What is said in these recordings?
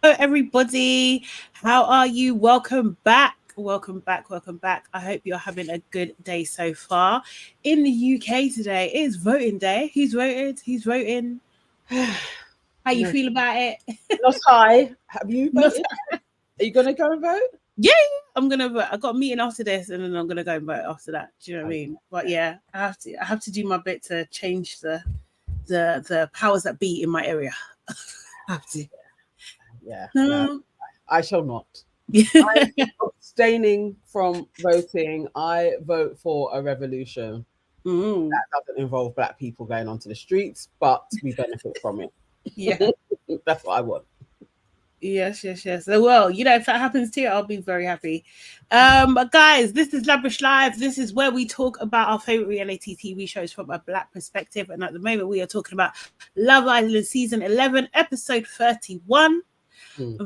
everybody. How are you? Welcome back. Welcome back. Welcome back. I hope you're having a good day so far. In the UK today, it is voting day. Who's voted? Who's voting? How you No, feel about it? not I. Have you Not- voted? Are you going to go and vote? yeah, I'm gonna vote. I got a meeting after this, and then I'm gonna go and vote after that. Do you know what I mean? But yeah, I have to. I have to do my bit to change the powers that be in my area. I have to. Yeah, no, No. I shall not. Yeah. I'm abstaining from voting. I vote for a revolution Mm. that doesn't involve black people going onto the streets, but we benefit from it. Yeah. That's what I want. Yes, yes, yes. So, well, if that happens to you, I'll be very happy. But guys, this is LABRISH Live. This is where we talk about our favorite reality TV shows from a black perspective. And at the moment, we are talking about Love Island season 11, episode 31. For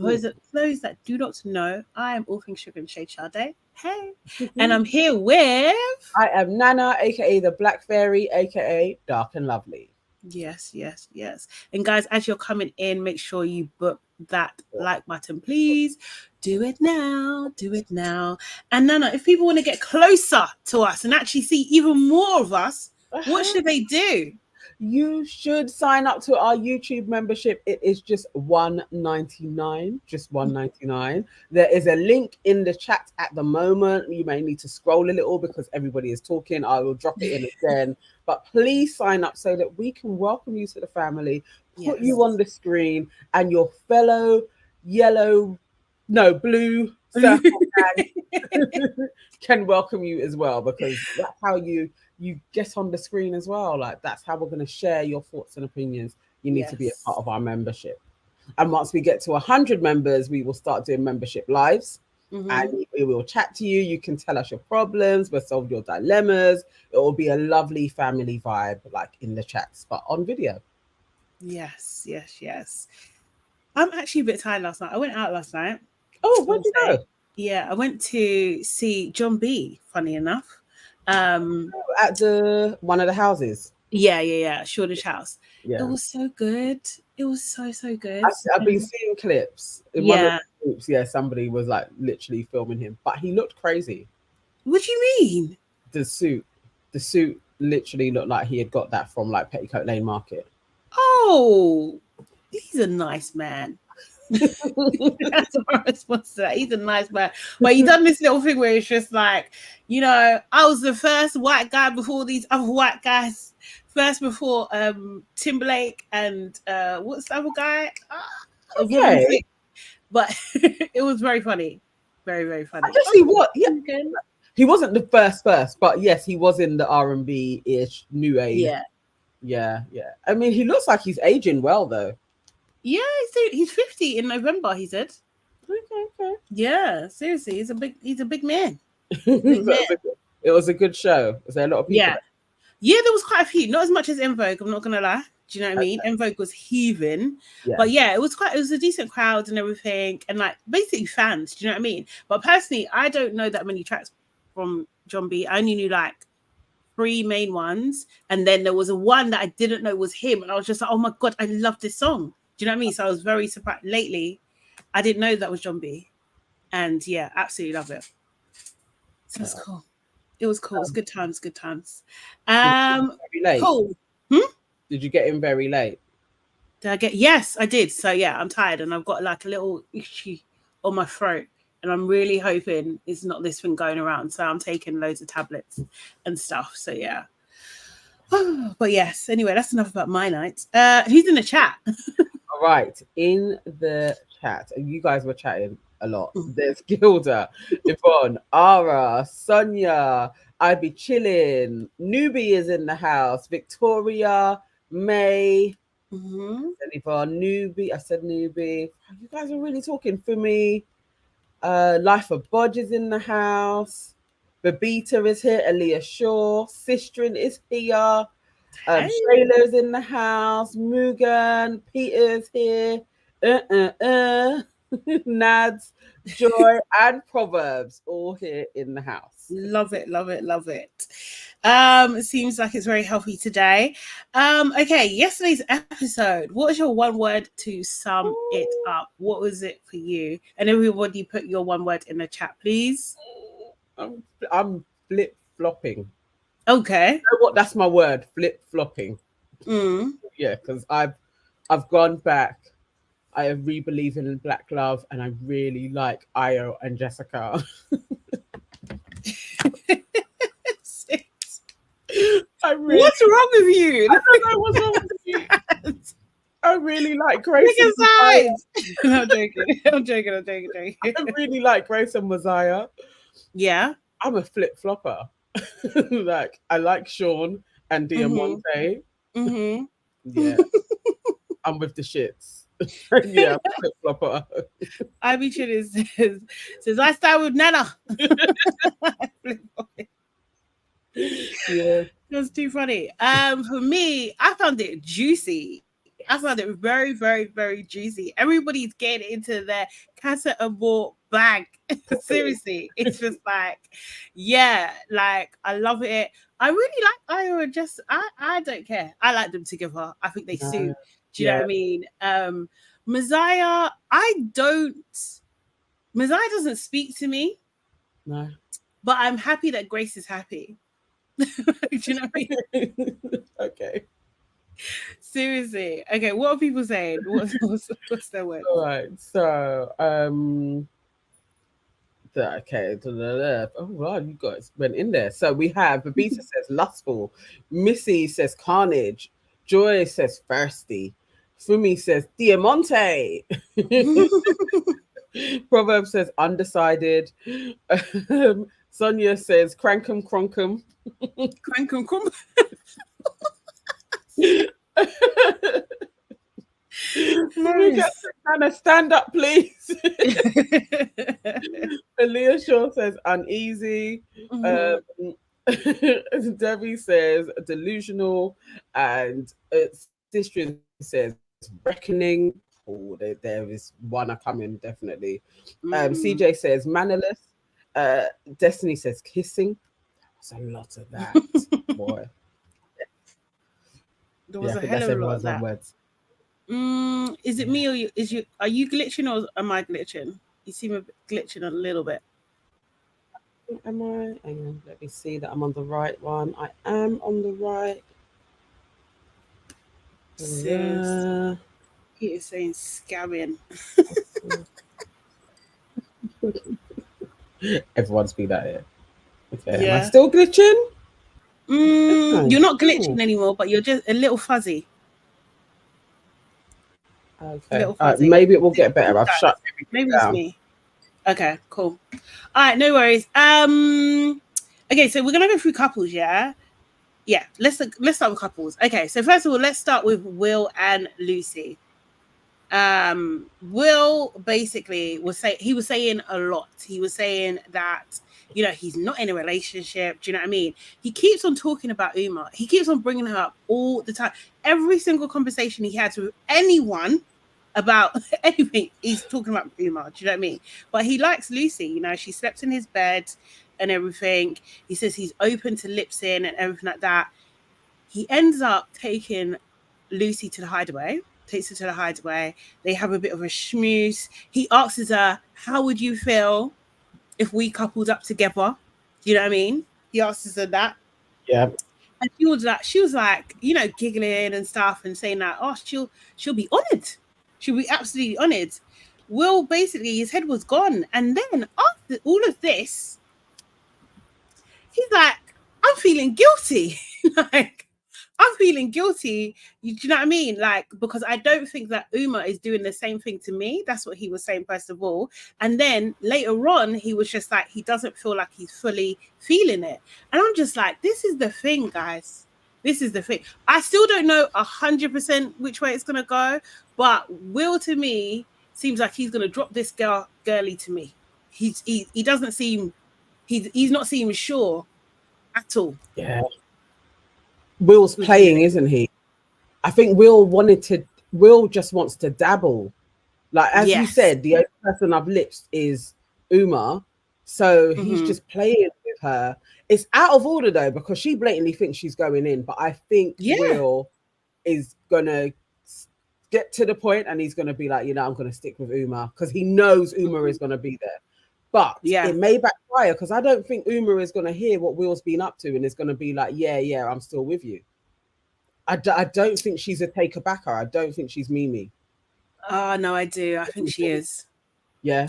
those that do not know, I am all things sugar and shade Sade. Hey, and I'm here with. I am Nana, aka the Black Fairy, aka Dark and Lovely. Yes, yes, yes. And guys, as you're coming in, make sure you book that like button, please. Do it now. Do it now. And Nana, if people want to get closer to us and actually see even more of us, what should they do? You should sign up to our YouTube membership. It is just $1.99. Just $1.99. There is a link in the chat at the moment. You may need to scroll a little because everybody is talking. I will drop it in again. But please sign up so that we can welcome you to the family, put you on the screen, and your fellow blue circle can welcome you as well, because that's how you get on the screen as well. Like, that's how we're going to share your thoughts and opinions. You need to be a part of our membership. And once we get to 100 members, we will start doing membership lives. And we will chat to you. You can tell us your problems. We'll solve your dilemmas. It will be a lovely family vibe, like in the chats, but on video. Yes, yes, yes. I'm actually a bit tired last night. I went out last night. Oh, where'd you go? Yeah, I went to see John B, funny enough. At one of the houses. Yeah, Shoreditch House. Yeah. It was so good. It was so good. I've been seeing clips. In one of the groups, somebody was like literally filming him, but he looked crazy. What do you mean? The suit literally looked like he had got that from like Petticoat Lane Market. Oh, he's a nice man. That's my response to that. He's a nice man. But he done this little thing where it's just like, I was the first white guy before these other white guys. First before Timberlake and what's the other guy? Okay. But it was very funny. Very, very funny. I guess he was. Yeah. He wasn't the first, but yes, he was in the R&B-ish new age. Yeah. I mean, he looks like he's aging well, though. Yeah, he's 50 in November, he said. Okay. Yeah, seriously, he's a big man. It was a good show. Was there a lot of people? Yeah, there was quite a few. Not as much as En Vogue, I'm not gonna lie. Do you know what I mean? En Vogue was heaving. But yeah, it was a decent crowd and everything, and like basically fans, do you know what I mean? But personally, I don't know that many tracks from John B. I only knew like 3 main ones, and then there was a one that I didn't know was him, and I was just like, oh my god, I love this song. Do you know what I mean? So I was very surprised. Lately, I didn't know that was John B. And yeah, absolutely love it. So it's cool. It was cool. It was good times. Very late. Cool. Did you get in very late? Yes, I did. So yeah, I'm tired and I've got like a little issue on my throat. And I'm really hoping it's not this thing going around. So I'm taking loads of tablets and stuff. So yeah. But yes, anyway, that's enough about my night. Who's in the chat? All right, in the chat, you guys were chatting a lot. There's Gilda, Yvonne, Ara, Sonia, I'd be chilling. Newbie is in the house. Victoria, May, Yvonne, Newbie. I said Newbie. You guys are really talking for me. Life of Bodge is in the house. Babita is here. Aaliyah Shaw. Sistrin is here. Shayla's in the house. Mugan. Peter's here. Nads, Joy, and Proverbs all here in the house. Love it, love it, love it. Seems like it's very healthy today. Okay, yesterday's episode. What was your one word to sum it up? What was it for you? And everybody put your one word in the chat, please. I'm flip-flopping. Okay. You know what? That's my word, flip-flopping. Yeah, because I've gone back. I re-believe in Black love, and I really like Io and Jessica. What's wrong with you? I don't know what's wrong with you. I really like Grace. And Moziah. I'm joking. I'm joking. I really like Grace and Moziah. Yeah. I'm a flip-flopper. Like, I like Sean and Deamonte. Yeah. I'm with the shits. Yeah, I'm a flip-flopper. IB Chilling says I start with Nana. Yeah. That's too funny. For me, I found it juicy. I found it very, very, very juicy. Everybody's getting into their Casa Amor bag. Seriously, it's just like, yeah, like I love it. I really like Io and Jess. I don't care. I like them together. I think they suit. Do you know what I mean? Moziah, Moziah doesn't speak to me. No. But I'm happy that Grace is happy. Do you know what I mean? Okay. Seriously. Okay, what are people saying? What's their word? All right. So, okay. Oh wow, you guys went in there. So we have Babita says lustful, Missy says carnage, Joy says thirsty, Fumi says Diamante, Proverb says undecided, Sonia says crankum cronkum. Crankum cronkum. Nana, stand up, please. Aaliyah Shaw says uneasy. Debbie says delusional, and Sister says reckoning. Oh, there is one coming definitely. CJ says mannerless. Destiny says kissing. There's a lot of that, boy. There was a hell of a lot of that. Words. Is it me or you? Are you glitching or am I glitching? You seem a bit glitching a little bit. Am I? Hang on, let me see that I'm on the right one. I am on the right. He is saying scamming. Everyone's been at it. Okay. Yeah. Am I still glitching? You're not glitching anymore, but you're just a little fuzzy. Okay. Maybe it will get better. I've shut everything down. It's me. Okay, cool. All right, no worries. Okay, so we're gonna go through couples, yeah? Yeah, let's start with couples. Okay, so first of all, let's start with Will and Lucy. Will basically was saying a lot. He was saying that, you know, he's not in a relationship. Do you know what I mean? He keeps on talking about Uma. He keeps on bringing her up all the time. Every single conversation he has with anyone about anything, he's talking about Uma. Do you know what I mean? But he likes Lucy. You know, she slept in his bed and everything. He says he's open to lips in and everything like that. He ends up taking Lucy to the hideaway. Takes her to the hideaway. They have a bit of a schmooze. He asks her, how would you feel if we coupled up together? Do you know what I mean? He asks her that. Yeah. And she was like, you know, giggling and stuff and saying that, oh, she'll be honored. She'll be absolutely honored. Will, basically, his head was gone. And then after all of this, he's like, I'm feeling guilty. Like, I'm feeling guilty. You know what I mean? Like, because I don't think that Uma is doing the same thing to me. That's what he was saying, first of all. And then later on, he was just like, he doesn't feel like he's fully feeling it. And I'm just like, this is the thing, guys. This is the thing. I still don't know 100% which way it's going to go. But Will, to me, seems like he's going to drop this girly to me. He doesn't seem, he's not seeming sure at all. Yeah. Will's playing, isn't he? I think Will just wants to dabble. Like, as you said, the only person I've lips is Uma. So he's just playing with her. It's out of order though, because she blatantly thinks she's going in. But I think Will is gonna get to the point and he's gonna be like, you know, I'm gonna stick with Uma because he knows Uma is gonna be there. But it may backfire because I don't think Uma is gonna hear what Will's been up to and is gonna be like, yeah, I'm still with you. I don't think she's a take backer. I don't think she's Mimi. Oh no, I do. I think she is. Yeah.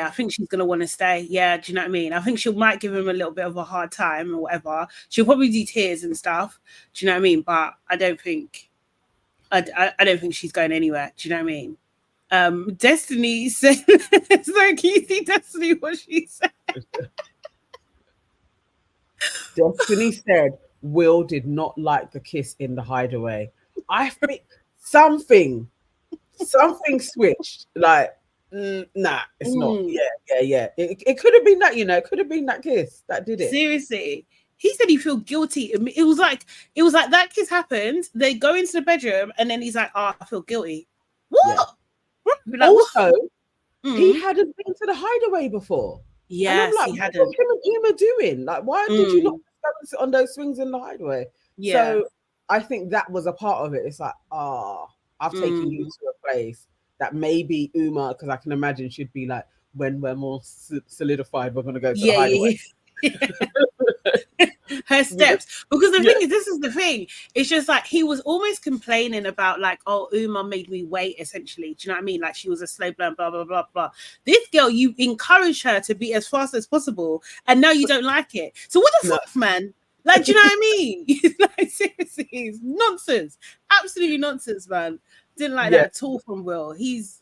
I think she's gonna want to stay. Yeah, do you know what I mean? I think she might give him a little bit of a hard time or whatever. She'll probably do tears and stuff. Do you know what I mean? But I don't think she's going anywhere. Do you know what I mean? Destiny said, so can you see Destiny what she said? Destiny said Will did not like the kiss in the hideaway. I think something switched. Like, nah, it's not. Yeah. It could have been that, you know, it could have been that kiss that did it. Seriously. He said he felt guilty. It was like that kiss happened. They go into the bedroom and then he's like, "Oh, I feel guilty." What? Yeah. Like, also, he hadn't been to the hideaway before. Yes, like, he hadn't. What was him and Uma doing? Like, why did you not go and sit on those swings in the hideaway? Yeah. So I think that was a part of it. It's like, I've taken you to a place that maybe Uma, because I can imagine she'd be like, when we're more solidified, we're going to go to the hideaway. Her steps, because the thing is, this is the thing, it's just like he was almost complaining about like, oh, Uma made me wait, essentially. Do you know what I mean? Like, she was a slow burn, blah blah blah blah. This girl, you encouraged her to be as fast as possible, and now you don't like it. So what the fuck, man? Like, do you know what I mean? Like, seriously, it's nonsense, absolutely nonsense, man. Didn't like that at all from Will. He's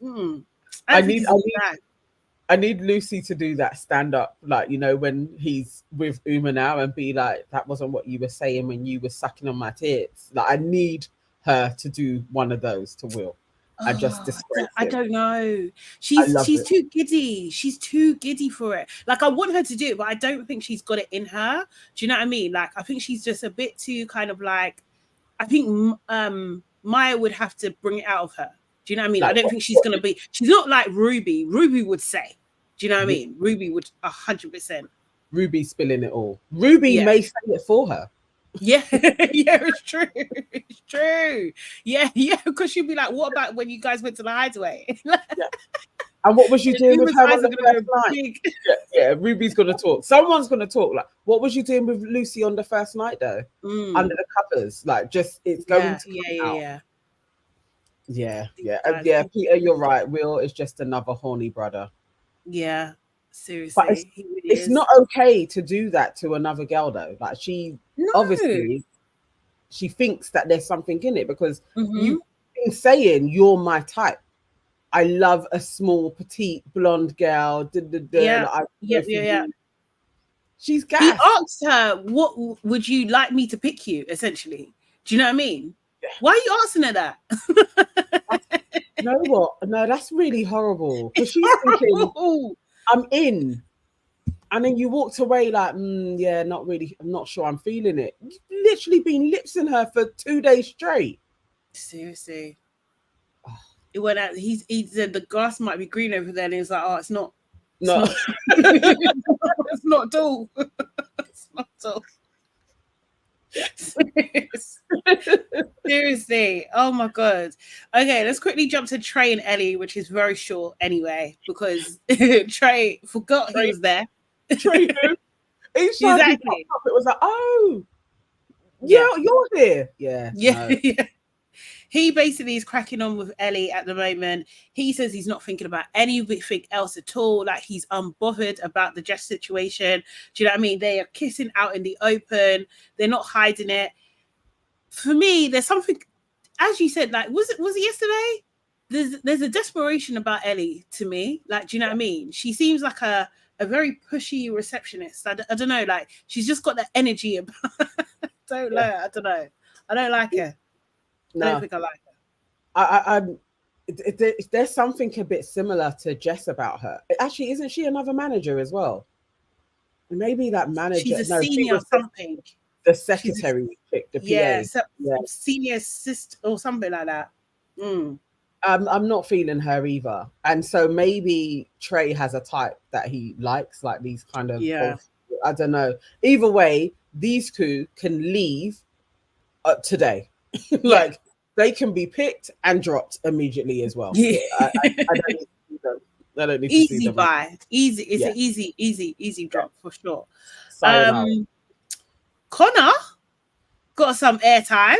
I need Lucy to do that stand up, like, you know, when he's with Uma now and be like, that wasn't what you were saying when you were sucking on my tits. Like, I need her to do one of those to Will. I don't know. She's too giddy. She's too giddy for it. Like, I want her to do it, but I don't think she's got it in her. Do you know what I mean? Like, I think she's just a bit too kind of like, I think Maya would have to bring it out of her. Do you know what I mean? Like, I don't think she's going to be, she's not like Ruby. Ruby would say, do you know what I mean? Ruby would 100%. Ruby spilling it all. Ruby may say it for her. Yeah, it's true. It's true. Yeah, because she'd be like, what about when you guys went to the hideaway? And what was you doing with her on the first night? Yeah, Ruby's going to talk. Someone's going to talk. Like, what was you doing with Lucy on the first night, though? Under the covers. Like, just, it's going to come out. Yeah. Peter, you're right. Will is just another horny brother. Yeah, seriously. But it's not okay to do that to another girl, though. Like, obviously, she thinks that there's something in it because you've been saying you're my type. I love a small, petite, blonde girl. Yeah. She's gassed. He asked her, what would you like me to pick you, essentially? Do you know what I mean? Why are you asking her that? You know what? No, that's really horrible. Because she's thinking, I'm in. And then you walked away like, not really. I'm not sure I'm feeling it. You've literally been lipsing her for 2 days straight. Seriously. It went out. He said the grass might be green over there. And he was like, oh, it's not. No. It's not dull. It's not dull. Seriously, oh my god. Okay, let's quickly jump to Trey and Ellie, which is very short anyway, because Trey forgot he was there. Trey knew. Exactly. It was like, oh, yeah, you're here. Yeah. He basically is cracking on with Ellie at the moment. He says he's not thinking about anything else at all. Like, he's unbothered about the Jess situation. Do you know what I mean? They are kissing out in the open. They're not hiding it. For me, there's something, as you said, like, was it yesterday? There's a desperation about Ellie to me. Like, do you know what I mean? She seems like a very pushy receptionist. I don't know. Like, she's just got that energy about I don't know. I don't like her. No. I don't think I like her. There's something a bit similar to Jess about her. Actually, isn't she another manager as well? Maybe that manager. She's a senior something. The secretary chick, the PA. Senior assistant or something like that. I'm not feeling her either. And so maybe Trey has a type that he likes, like these kind of both, I don't know. Either way, these two can leave today. Like they can be picked and dropped immediately as well. Yeah. I don't need to see them. I don't need to see Easy them. buy. Easy. It's an easy drop for sure. Sayonara. Connor got some airtime.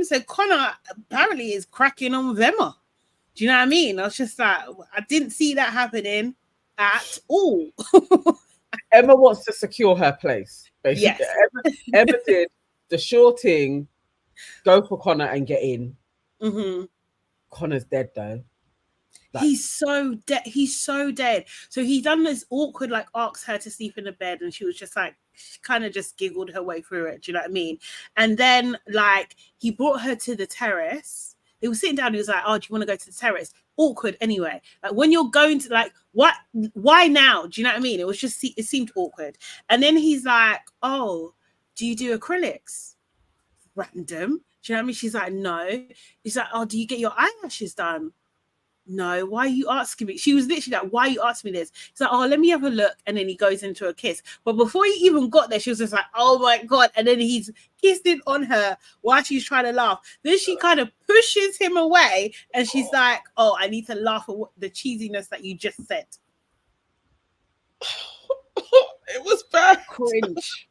So Connor apparently is cracking on with Emma. Do you know what I mean? I was just like, I didn't see that happening at all. Emma wants to secure her place, basically. Yes. Emma did the sure thing, go for Connor and get in. Mm-hmm. Connor's dead though. Like, he's so dead. So he done this awkward, like, asked her to sleep in the bed, and she was just like, she kind of just giggled her way through it. Do you know what I mean? And then, like, he brought her to the terrace. They were sitting down. He was like, "Oh, do you want to go to the terrace?" Awkward anyway. Like, when you're going to, like, what? Why now? Do you know what I mean? It was just, it seemed awkward. And then he's like, "Oh, do you do acrylics?" Random. Do you know what I mean? She's like, "No." He's like, "Oh, do you get your eyelashes done?" "No." "Why are you asking me?" She was literally like, "Why are you asking me this?" He's like, "Oh, let me have a look." And then he goes into a kiss. But before he even got there, she was just like, "Oh my God." And then he's kissing on her while she's trying to laugh. Then she kind of pushes him away and she's like, "Oh, I need to laugh at the cheesiness that you just said." It was bad. Cringe.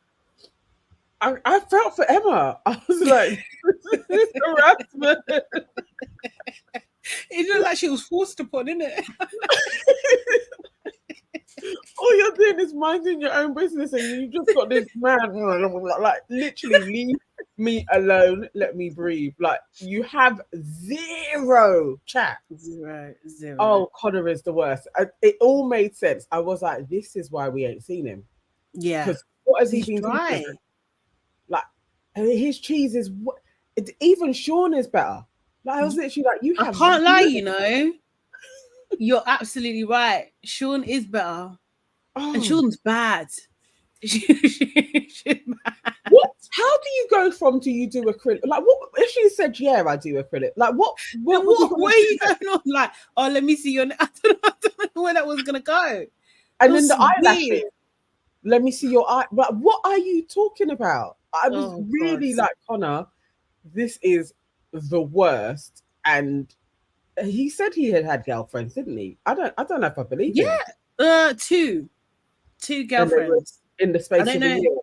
I felt for Emma. I was like, this is harassment. It looked like she was forced upon, innit? All you're doing is minding your own business, and you just got this man, like, literally, leave me alone, let me breathe. Like, you have zero chat. Zero. Oh, Connor is the worst. It all made sense. I was like, this is why we ain't seen him. Yeah. Because what has he been doing? Like, his cheese is what? Even Sean is better. Like, I was literally like, you have. I can't lie, you know. You're absolutely right. Sean is better. Oh. And Sean's bad. She's bad. What? How do you go from do you do acrylic? Like, what if she said, "Yeah, I do acrylic"? Like, what where are you going on? Like, "Oh, let me see your. I don't know where that was gonna go. And then the eyelashes. Let me see your eye. But what are you talking about? I was really like, Connor, this is the worst. And he said he had girlfriends, didn't he? I don't know if I believe him. Yeah, two girlfriends in the space of a year.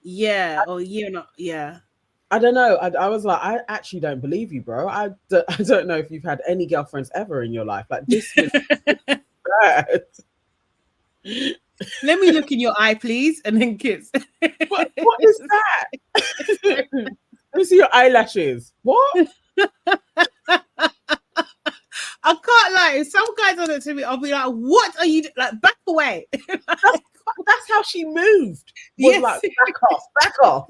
Yeah, or year not. Yeah. I don't know. I was like, I actually don't believe you, bro. I don't know if you've had any girlfriends ever in your life. Like, this was bad. Let me look in your eye, please, and then kiss. What is that? Let me see your eyelashes. What? I can't lie. If some guy does it to me, I'll be like, "What are you like? Back away." That's how she moved. Yes. Like, back off.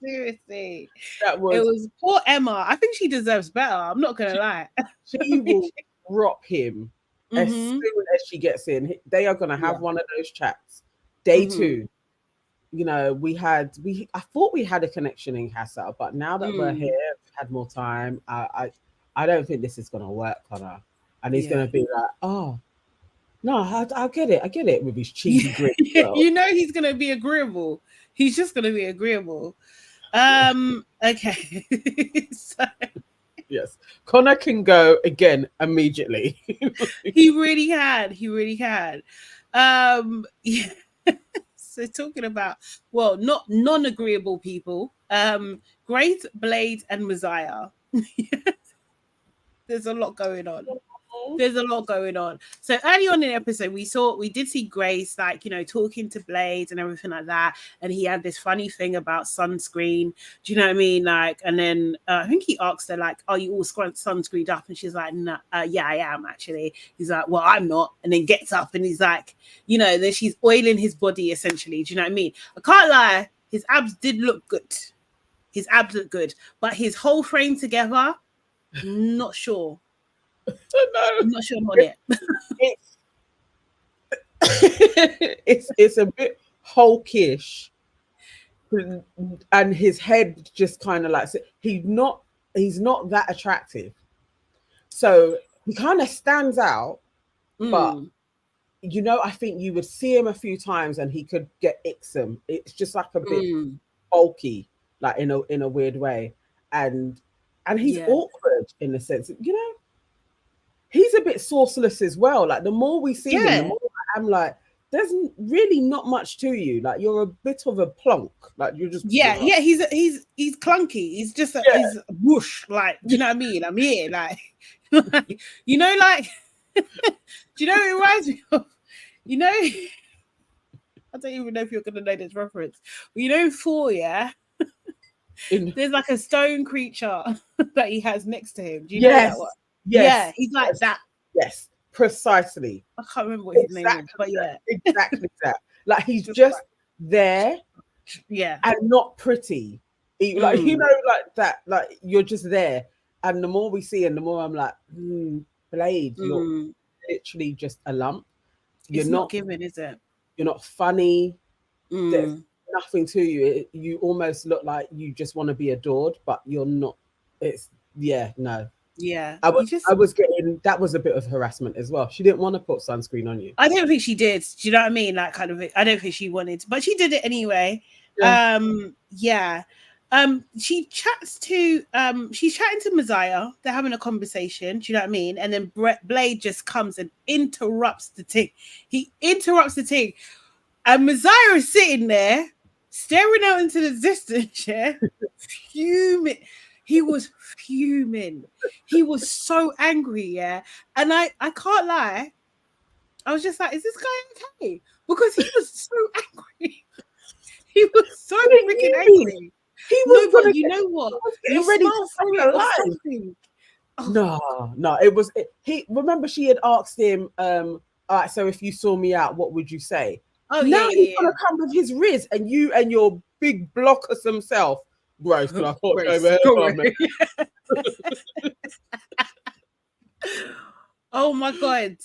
Seriously, it was poor Emma. I think she deserves better. I'm not gonna lie. She will drop him as soon as she gets in. They are gonna have one of those chats. Day 2. You know, I thought we had a connection in CASA, but now that we're here, we've had more time. I don't think this is gonna work, Connor. And he's gonna be like, "Oh, no, I get it with his cheesy grit." You know, he's gonna be agreeable. He's just gonna be agreeable. Okay. So, yes, Connor can go again immediately. He really had. Yeah. So talking about, well, not non-agreeable people, Grace, Blade, and Moziah. There's a lot going on. So early on in the episode, we did see Grace, like, you know, talking to Blade and everything like that. And he had this funny thing about sunscreen. Do you know what I mean? Like, and then I think he asked her, like, "Are you all sunscreened up?" And she's like, "No, yeah, I am actually." He's like, "Well, I'm not." And then gets up and he's like, you know, then she's oiling his body essentially. Do you know what I mean? I can't lie, his abs did look good. But his whole frame together, not sure. I'm not sure I'm on it. It's a bit hulkish, and his head just kind of like, he's not he's not that attractive. So he kind of stands out, but you know, I think you would see him a few times and he could get ixom. It's just like a bit bulky, like in a weird way, and he's awkward in the sense that, you know, he's a bit sauceless as well. Like the more we see him, the more I'm like, there's really not much to you. Like you're a bit of a plonk. Like you're just he's clunky. He's just he's whoosh. Like, do you know what I mean? I'm here. Like, you know, like, do you know what it reminds me of? You know, I don't even know if you're gonna know this reference. But you know, there's like a stone creature that he has next to him. Do you know that one? Yes. Yeah, he's like that. Yes, precisely. I can't remember what his name is, but exactly that. Like he's just there, and not pretty. Like you know, like that. Like you're just there, and the more we see, and the more I'm like, Blade, you're literally just a lump. You're not giving, is it? You're not funny. There's nothing to you. You almost look like you just want to be adored, but you're not. It's no. Yeah, I was getting, that was a bit of harassment as well. She didn't want to put sunscreen on you. I don't think she did. Do you know what I mean? Like kind of, I don't think she wanted, but she did it anyway. She chats to she's chatting to Moziah. They're having a conversation. Do you know what I mean? And then Blade just comes and interrupts the thing. He interrupts the thing, and Moziah is sitting there staring out into the distance, fuming. He was fuming. He was so angry, and I can't lie. I was just like, is this guy okay? Because he was so angry. He was so freaking angry. He was but you know what? He ready to say alive. No, it was. He remember she had asked him, all right, so if you saw me out, what would you say? Oh, now he's gonna come with his riz, and you and your big blockers self. Grace, can I put over here? Oh my God.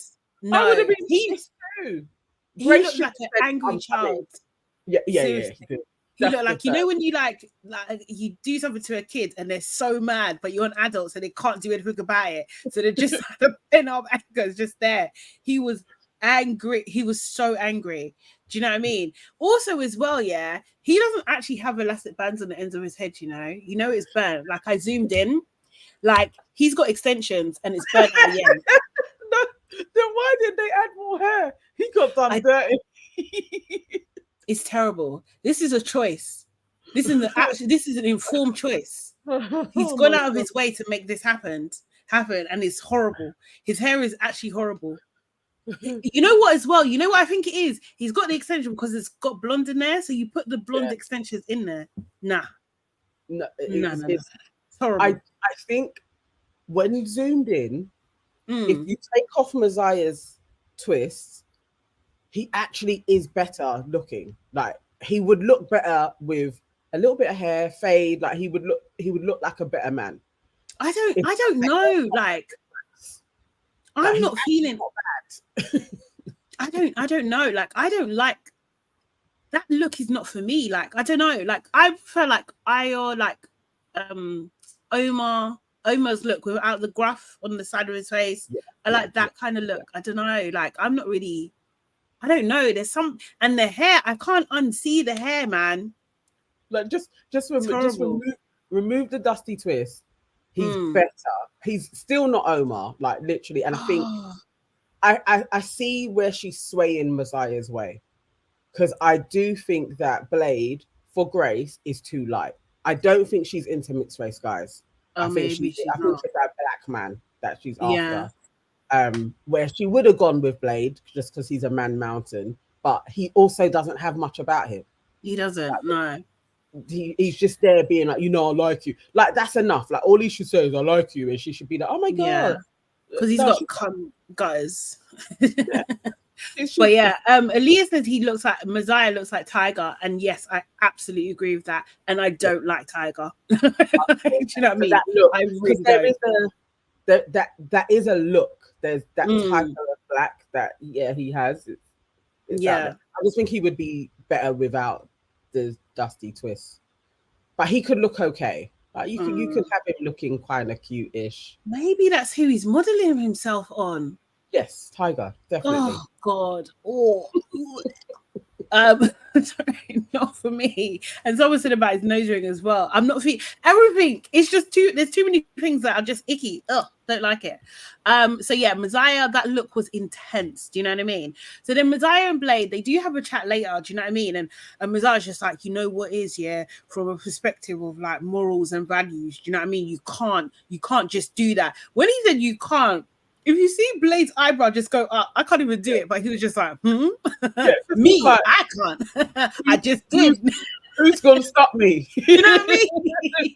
No. I would have been too. He looked like an angry child. Yeah. He looked like, you know, when you like you do something to a kid and they're so mad, but you're an adult, so they can't do anything about it. So they're just the pin up anger is just there. He was angry. He was so angry. Do you know what I mean? Also, as well, he doesn't actually have elastic bands on the ends of his head. You know it's burnt. Like I zoomed in, like he's got extensions and it's burnt at the end. No, then why did they add more hair? He got done dirty. It's terrible. This is a choice. This is an informed choice. He's gone out of his way to make this happen, and it's horrible. His hair is actually horrible. You know what as well? You know what I think it is? He's got the extension because it's got blonde in there, so you put the blonde extensions in there. No. It's horrible. I think when zoomed in, if you take off Moziah's twists, he actually is better looking. Like he would look better with a little bit of hair, fade. Like he would look like a better man. I don't know. Like I'm not feeling bad. I don't know. Like I don't like that look. Is not for me. Like I don't know. Like I prefer like Omar's look without the gruff on the side of his face. I like that kind of look. I don't know. Like I'm not really. I don't know. There's some, and the hair. I can't unsee the hair, man. Like just remove the dusty twist. He's better. He's still not Omar, like literally. And I think I see where she's swaying Moziah's way, because I do think that Blade for Grace is too light. I don't think she's into mixed race guys. I think she's that black man that she's after. Where she would have gone with Blade just because he's a man mountain, but he also doesn't have much about him. He doesn't. No. He's just there being like, I like you. Like that's enough. Like all he should say is I like you, and she should be like, oh my god, because he's got gutters. But Aaliyah said Moziah looks like Tiger, and yes, I absolutely agree with that. And I don't like Tiger. Do you know what I mean? I really don't. That is a look. There's that type of black that he has. I just think he would be better without the dusty twist, but he could look okay. Like you could have him looking kind of cute-ish. Maybe that's who he's modeling himself on. Yes, Tiger, definitely. Oh God. Oh. Sorry, not for me. And someone said about his nose ring as well. I'm not everything. It's just there's too many things that are just icky. Ugh, don't like it. So yeah, Moziah, that look was intense. Do you know what I mean? So then Moziah and Blade, they do have a chat later. Do you know what I mean? And Moziah's just like, you know what is, yeah, from a perspective of like morals and values. Do you know what I mean? You can't just do that. When he said you can't, if you see Blade's eyebrow just go up, I can't even do it. But he was just like, Yeah, me, like, I can't. I just did. Who's gonna stop me? You know what I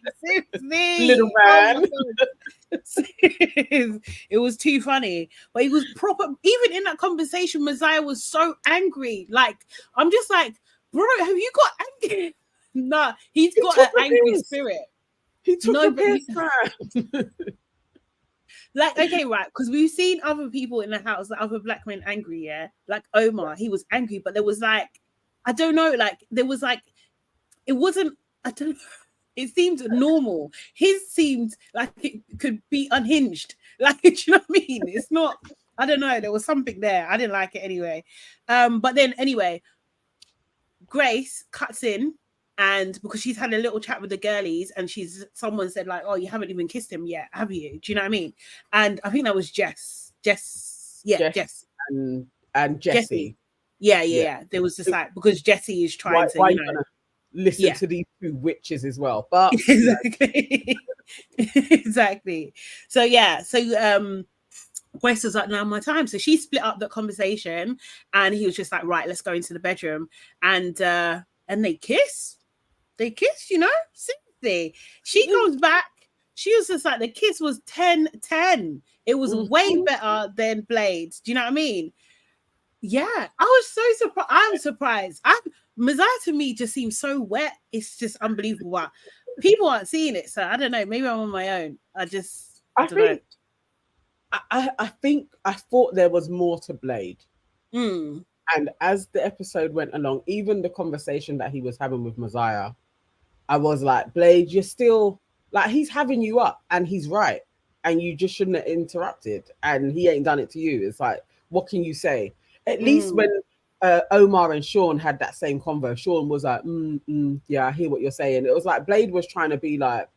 mean? Little man. It was too funny. But he was proper. Even in that conversation, Moziah was so angry. Like, I'm just like, bro, have you got angry? Nah, he's got an angry spirit. He took a piss, man. Like, okay, right, because we've seen other people in the house, like other black men angry, yeah? Like Omar, he was angry, but there was like, I don't know, like, there was like, it wasn't, I don't know, it seemed normal. His seemed like it could be unhinged. Like, do you know what I mean? It's not, I don't know, there was something there. I didn't like it anyway. But then, anyway, Grace cuts in, and because she's had a little chat with the girlies, and someone said like, oh, you haven't even kissed him yet, have you? Do you know what I mean? And I think that was Jess. Jess. And Jessie. Yeah. There was just like, because Jessie is trying to, listen to these two witches as well. But exactly. Exactly. So yeah, so Grace was like, now my time. So she split up the conversation, and he was just like, right, let's go into the bedroom. And they kiss. They kissed, you know, seriously. She comes back. She was just like, the kiss was 10-10. It was way better than Blades. Do you know what I mean? Yeah, I was so surprised. I'm surprised. Moziah to me just seems so wet. It's just unbelievable. People aren't seeing it, so I don't know. Maybe I'm on my own. I don't know. I thought there was more to Blade. And as the episode went along, even the conversation that he was having with Moziah, I was like, Blade, you're still like, he's having you up, and he's right, and you just shouldn't have interrupted, and he ain't done it to you. It's like, what can you say? At least when Omar and Sean had that same convo, Sean was like, yeah, I hear what you're saying. It was like Blade was trying to be like,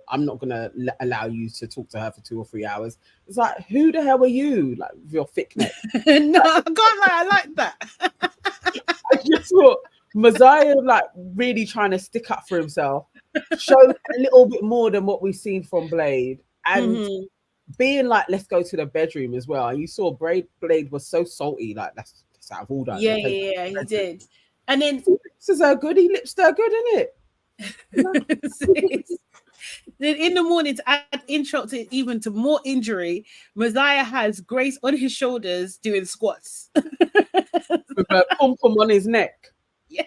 I'm not gonna allow you to talk to her for 2 or 3 hours. It's like, who the hell are you? Like, with your thick neck. No, I can't lie, I like that. I just thought Moziah like really trying to stick up for himself, showed a little bit more than what we've seen from Blade, and being like, let's go to the bedroom as well. And you saw Blade was so salty, like that's out of order. Yeah, he did. And then lips are good. He lips are good, isn't it? Then in the morning, to add insult to even to more injury, Moziah has Grace on his shoulders doing squats with a pom pom on his neck. Yeah,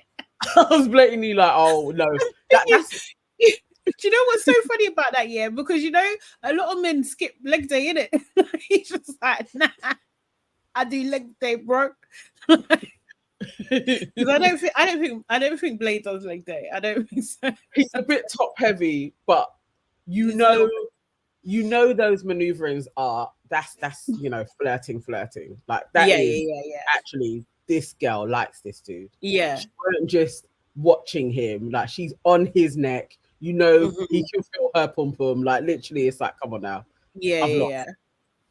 I was blatantly like, oh no. That's... Do you know what's so funny about that? Yeah, because you know a lot of men skip leg day, innit? He's just like, nah, I do leg day, bro. Because I don't think Blade does leg day. I don't think so. He's a bit top heavy, but you know those maneuverings are that's flirting. Like that is actually, this girl likes this dude. Yeah, she wasn't just watching him, like she's on his neck. He can feel her pum pum. Like literally, it's like, come on now. Yeah.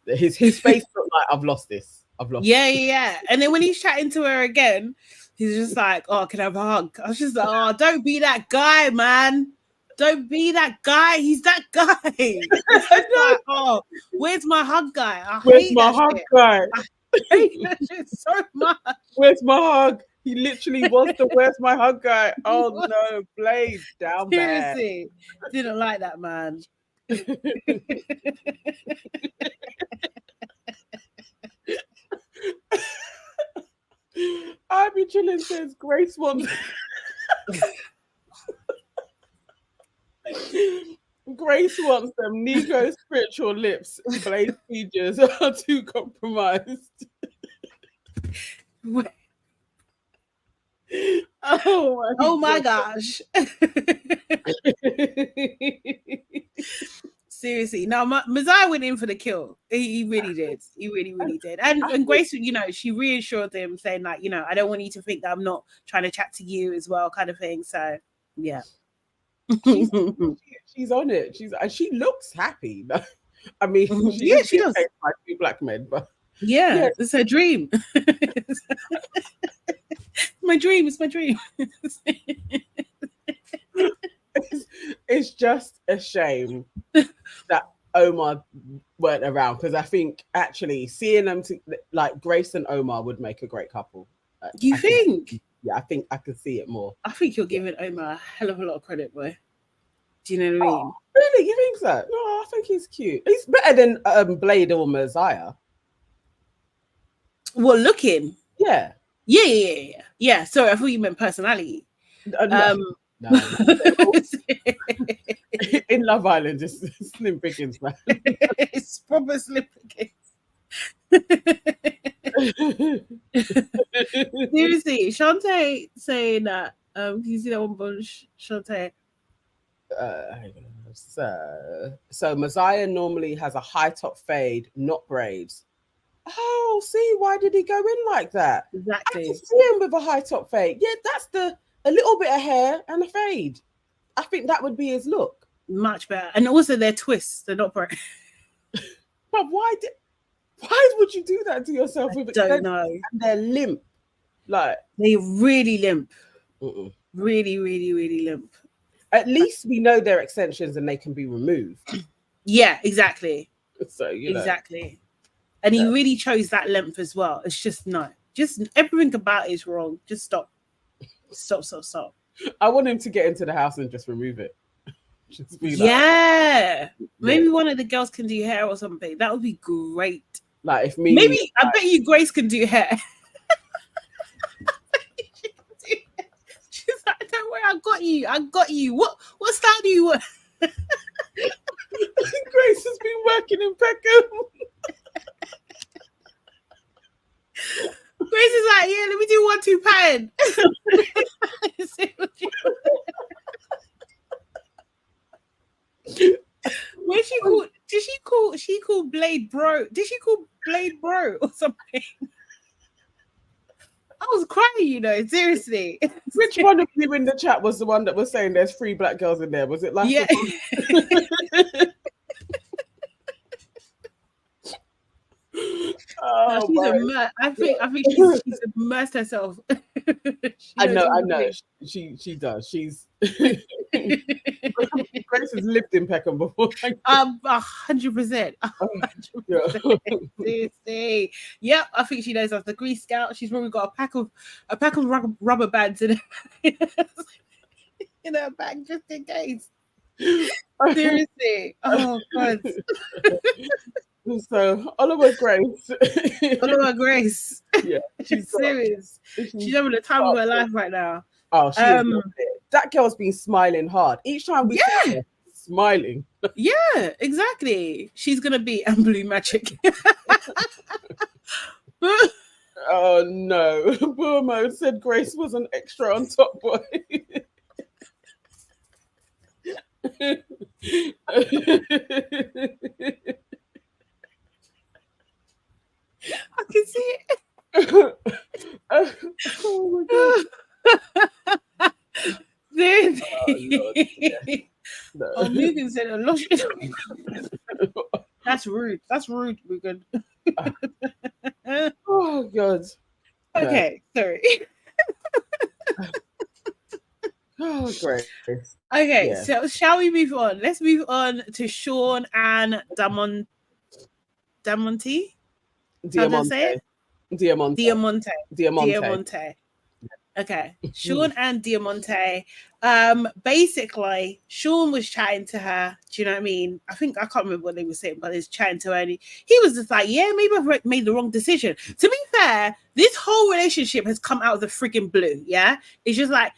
His face looked like, I've lost this. Yeah. And then when he's chatting to her again, he's just like, oh, can I have a hug? I was just like, oh, don't be that guy, man. Don't be that guy. He's that guy. Like, oh, where's my hug guy? Where's my hug guy? I hate that shit so much. Where's my hug? He literally was the where's my hug guy. Oh no, Blade down bad. Seriously, didn't like that, man. I be chilling says Grace wants Grace wants them Negro spiritual lips. Blade features are too compromised. Oh my gosh. Seriously. Now, Moziah went in for the kill. He really did. He really did. And Grace, you know, she reassured him, saying like, you know, I don't want you to think that I'm not trying to chat to you as well, kind of thing. So, yeah. She's on it. She looks happy. I mean, she does. By two black men, but yeah, it's her dream. My dream. It's my dream. It's just a shame that Omar weren't around, because I think actually seeing them like Grace and Omar would make a great couple. You think? Yeah, I think I can see it more. I think you're giving Omar a hell of a lot of credit, boy. Do you know what I mean? Really? You think so? No, I think he's cute. He's better than Blade or Moziah. Well, looking. Yeah. Yeah. Sorry, I thought you meant personality. No. In Love Island, it's Slim Pickings, man. It's proper Slim Pickings. Seriously, Shantae saying that. Can you see that one, Bunch? Shantae. So Moziah normally has a high top fade, not braids. Oh, see, why did he go in like that? Exactly. I can see him with a high top fade. Yeah, that's a little bit of hair and a fade. I think that would be his look. Much better. And also their twists, they're not bright. But why would you do that to yourself? I don't know. And they're limp. Like, they really limp. Really limp. At least we know they're extensions and they can be removed. Yeah, exactly. So exactly. And he really chose that length as well. It's just no. Just everything about it is wrong. Just stop. Stop. I want him to get into the house and just remove it. Just be like, maybe one of the girls can do hair or something. That would be great. Like if me, maybe I bet you Grace can do hair. She's like, don't worry, I got you. What style do you want? Grace has been working in Peckham. Grace is like, yeah, let me do 1-2 pattern. When she called Blade bro? Did she call Blade bro or something? I was crying, you know, seriously. Which one of you in the chat was the one that was saying there's 3 black girls in there? Was it like I think she's immersed herself. I know. She does. She's Grace has lived in Peckham before. 100%. 100%. Yep, I think she knows us. The Grease Scout. She's probably got a pack of rubber bands in her bag just in case. Seriously. Oh God. So Oliver Grace. Yeah, she's serious. She's having the time of her life right now. Oh, she is that girl's been smiling hard each time we see her, smiling. Yeah, exactly. She's gonna be Blue Magic. Oh no, Burmo said Grace was an extra on Top Boy. I can see it. Oh my God. Dude. No. Megan said a lot. That's rude. Megan. Oh God. Okay, sorry. Oh, great. Okay, so shall we move on? Let's move on to Sean and Deamonte. Deamonte. Okay, Sean and Deamonte. Basically, Sean was chatting to her. Do you know what I mean? I can't remember what they were saying, but he was chatting to her, and he was just like, "Yeah, maybe I've made the wrong decision." To be fair, this whole relationship has come out of the freaking blue. Yeah, it's just like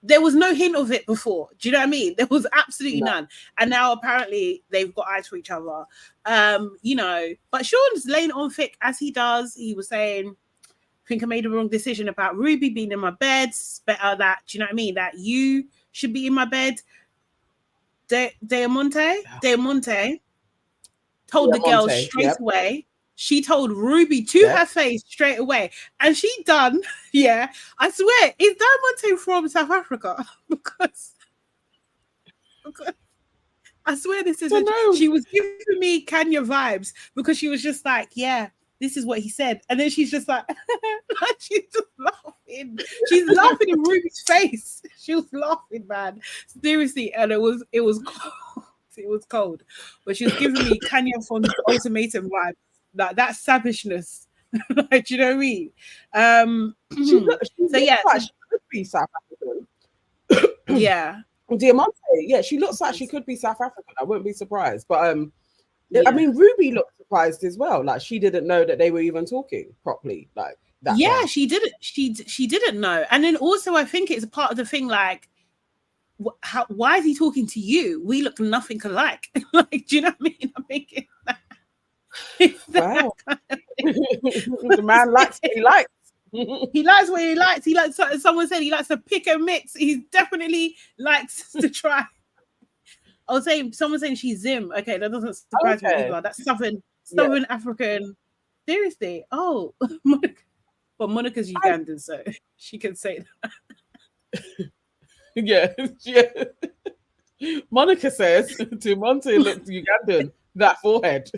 there was no hint of it before. Do you know what I mean? There was absolutely none, and now apparently they've got eyes for each other. You know, but Sean's laying on thick as he does. He was saying, think I made a wrong decision about Ruby being in my bed. It's better that, do you know what I mean? That you should be in my bed. Deamonte told the girl straight away. She told Ruby to her face straight away. And she done, I swear, is Deamonte from South Africa? because I swear this is she was giving me Kenya vibes because she was just like, this is what he said. And then she's just like, she's just laughing. She's laughing in Ruby's face. She was laughing, man. Seriously. And it was cold. It was cold. But she was giving me Kenya from Ultimatum vibes. Like that savageness. Like, do you know what I mean? She could be South African. Yeah. Deamonte, she looks like she could be South African. I wouldn't be surprised. But I mean, Ruby looked surprised as well. Like she didn't know that they were even talking properly. Like that. Yeah, she didn't. She didn't know. And then also, I think it's a part of the thing. Like, why is he talking to you? We look nothing alike. Like, do you know what I mean? I'm thinking. Wow. The man likes what he likes. He likes what he likes. He likes. Someone said he likes to pick and mix. He definitely likes to try. I was saying, someone saying she's Zim. Okay, that doesn't surprise me either. That's Southern African. Seriously. Oh, Monica. Well, Monica's Ugandan, so she can say that. Yeah. Monica says Deamonte looks Ugandan. That forehead.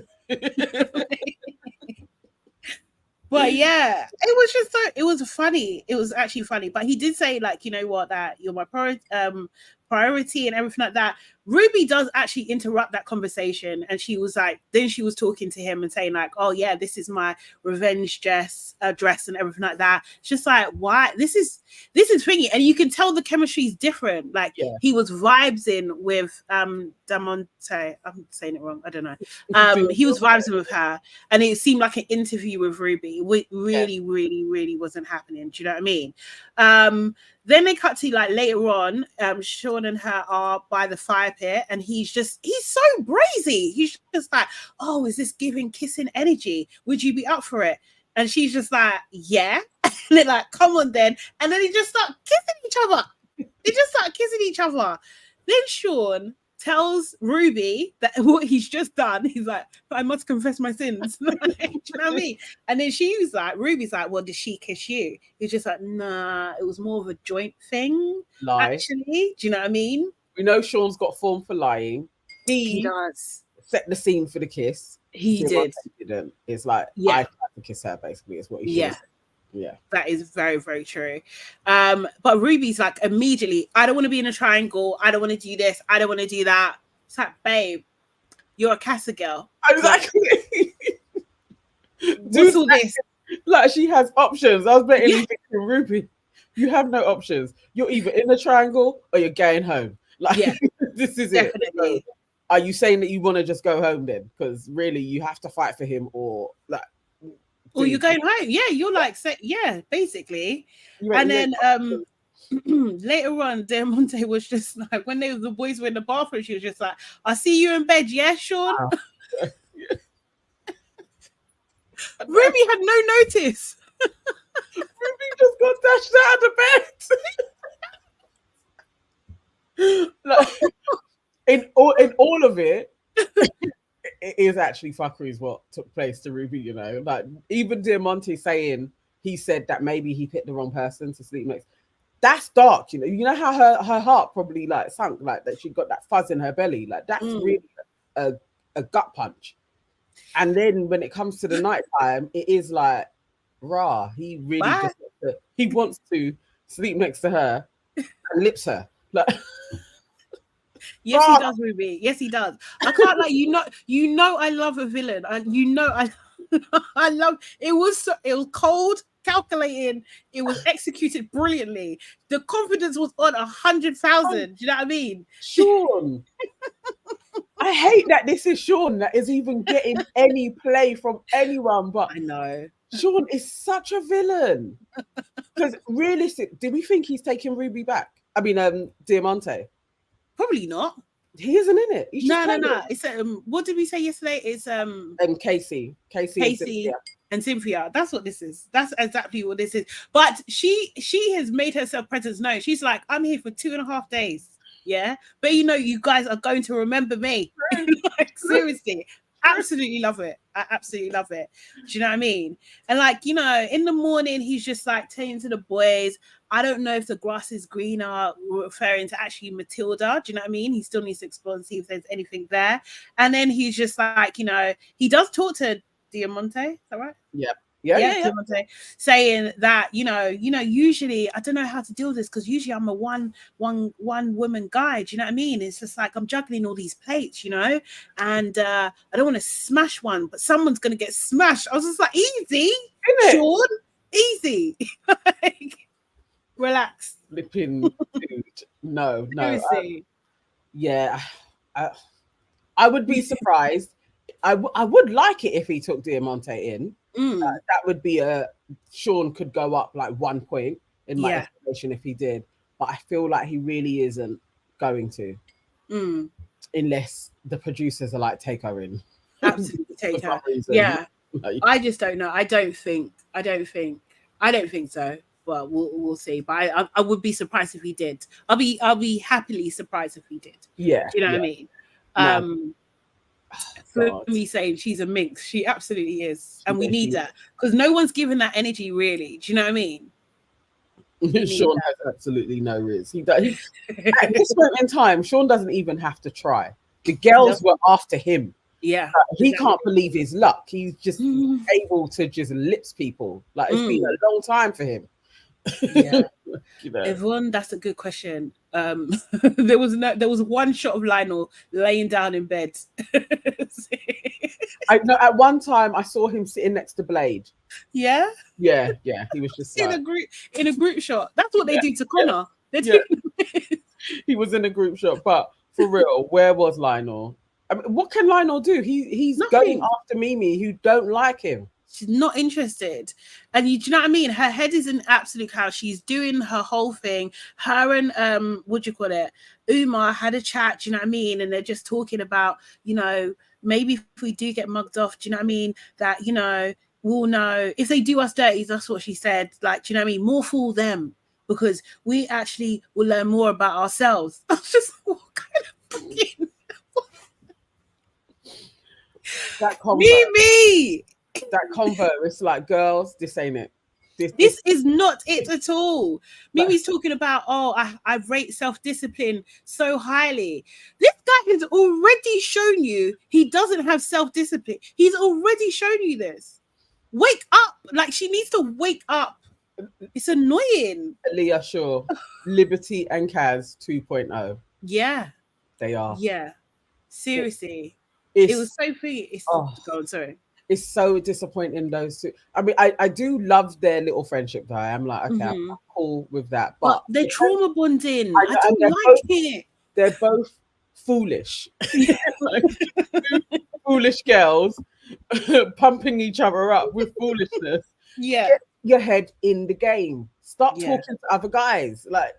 But yeah, it was just it was funny. It was actually funny. But he did say, like, you know what, that you're my priority and everything like that. Ruby does actually interrupt that conversation, and she was like, then she was talking to him and saying like, oh yeah, this is my revenge dress and everything like that. It's just like, why? This is thingy, and you can tell the chemistry is different. Like he was vibes-in with Deamonte. I'm saying it wrong. I don't know. He was vibes-in with her, and it seemed like an interview with Ruby. Really wasn't happening. Do you know what I mean? Then they cut to like later on, Sean and her are by the fire pit, and he's so brazy. He's just like, oh, is this giving kissing energy? Would you be up for it? And she's just like, yeah. And they're like, come on then. And then they just start kissing each other. Then Sean tells Ruby that what he's just done. He's like, I must confess my sins. Do you know what I mean? And then Ruby's like, well, did she kiss you? He's just like, nah, it was more of a joint thing. Actually. Do you know what I mean? We know Sean's got form for lying. He does. Set the scene for the kiss. He didn't. It's like, I tried to kiss her, basically, is what he should have said. Yeah, that is very, very true. But Ruby's like, immediately, I don't want to be in a triangle. I don't want to do this. I don't want to do that. It's like, babe, you're a CASA girl. Exactly. What's all this? Like, she has options. I was betting thinking, Ruby, you have no options. You're either in the triangle or you're going home. Like, this is definitely. So, are you saying that you want to just go home then? Because really, you have to fight for him, or like. Or you're going home. Yeah, you're like, basically. And then later on, Deamonte was just like, when the boys were in the bathroom, she was just like, I'll see you in bed, yeah, Sean? Wow. Ruby had no notice. Ruby just got dashed out of bed. Like, in all of it, it is actually fuckery is what took place to Ruby, you know. Like, even Deamonte saying he said that maybe he picked the wrong person to sleep next. That's dark, you know. You know how her heart probably like sunk, like that she got that fuzz in her belly. Like, that's really a gut punch. And then when it comes to the nighttime, it is like, rah, he really he wants to sleep next to her and lips her. Like, yes, he does, Ruby. Yes, he does. I can't like you know I love a villain. I love it was cold, calculating, it was executed brilliantly. The confidence was on 100,000. Do you know what I mean? Sean. I hate that this is Sean that is even getting any play from anyone, but I know Sean is such a villain. Because realistic, do we think he's taking Ruby back? I mean, Deamonte. Probably not. He isn't in it. No. It's what did we say yesterday? It's Casey. Casey. and Cynthia. That's what this is. That's exactly what this is. But she has made herself presence known. She's like, I'm here for 2.5 days. Yeah. But you know, you guys are going to remember me. Like, seriously. Absolutely love it. I absolutely love it. Do you know what I mean? And like, you know, in the morning, he's just like saying to the boys, I don't know if the grass is greener, referring to actually Matilda. Do you know what I mean? He still needs to explore and see if there's anything there. And then he's just like, you know, he does talk to Deamonte. Is that right? Yeah. Deamonte, saying that, you know, usually I don't know how to deal with this because usually I'm a one woman guy. Do you know what I mean? It's just like I'm juggling all these plates, you know, and I don't want to smash one, but someone's gonna get smashed. I was just like, easy, Sean, easy, like, relax. Flipping dude. No. Yeah, I would be surprised. I would like it if he took Deamonte in. That would be Sean could go up like 1 point in my estimation if he did, but I feel like he really isn't going to, unless the producers are like, take her in. Absolutely take her. Yeah, like, I just don't know. I don't think so. Well, we'll see. But I would be surprised if he did. I'll be happily surprised if he did. Yeah, do you know what I mean? For me saying she's a minx, she absolutely is, and we need that because no one's given that energy really. Do you know what I mean? Sean has absolutely no risk. He at this point in time, Sean doesn't even have to try. The girls were after him. Yeah, he can't believe his luck. He's just able to just lips people. Like it's been a long time for him. Yeah. You know. Yvonne, that's a good question. There was one shot of Lionel laying down in bed. I know at one time I saw him sitting next to Blade. Yeah. He was just in a group shot. That's what they do to Connor. He was in a group shot, but for real, where was Lionel? I mean, what can Lionel do? He's going after Mimi, who don't like him. She's not interested. And do you know what I mean? Her head is in absolute chaos. She's doing her whole thing. Her and Umar had a chat, do you know what I mean? And they're just talking about, you know, maybe if we do get mugged off, do you know what I mean? That, you know, we'll know if they do us dirty. That's what she said. Like, do you know what I mean? More fool them, because we actually will learn more about ourselves. I was just, what kind of fucking that convo. Mimi. That convo, it's like, girls, this ain't it. This is not it at all. Mimi's talking about, I rate self-discipline so highly. This guy has already shown you he doesn't have self-discipline. He's already shown you this. Wake up. Like, she needs to wake up. It's annoying. Leah Shaw, Liberty and Kaz 2.0. Yeah. They are. Yeah. Seriously. It was so free. Go on, sorry. It's so disappointing, those two. I mean, I do love their little friendship, though. I'm like, okay, I'm cool with that. But they're trauma bonding. I don't like it. They're both foolish. Foolish girls pumping each other up with foolishness. Yeah. Get your head in the game. Stop talking to other guys. Like,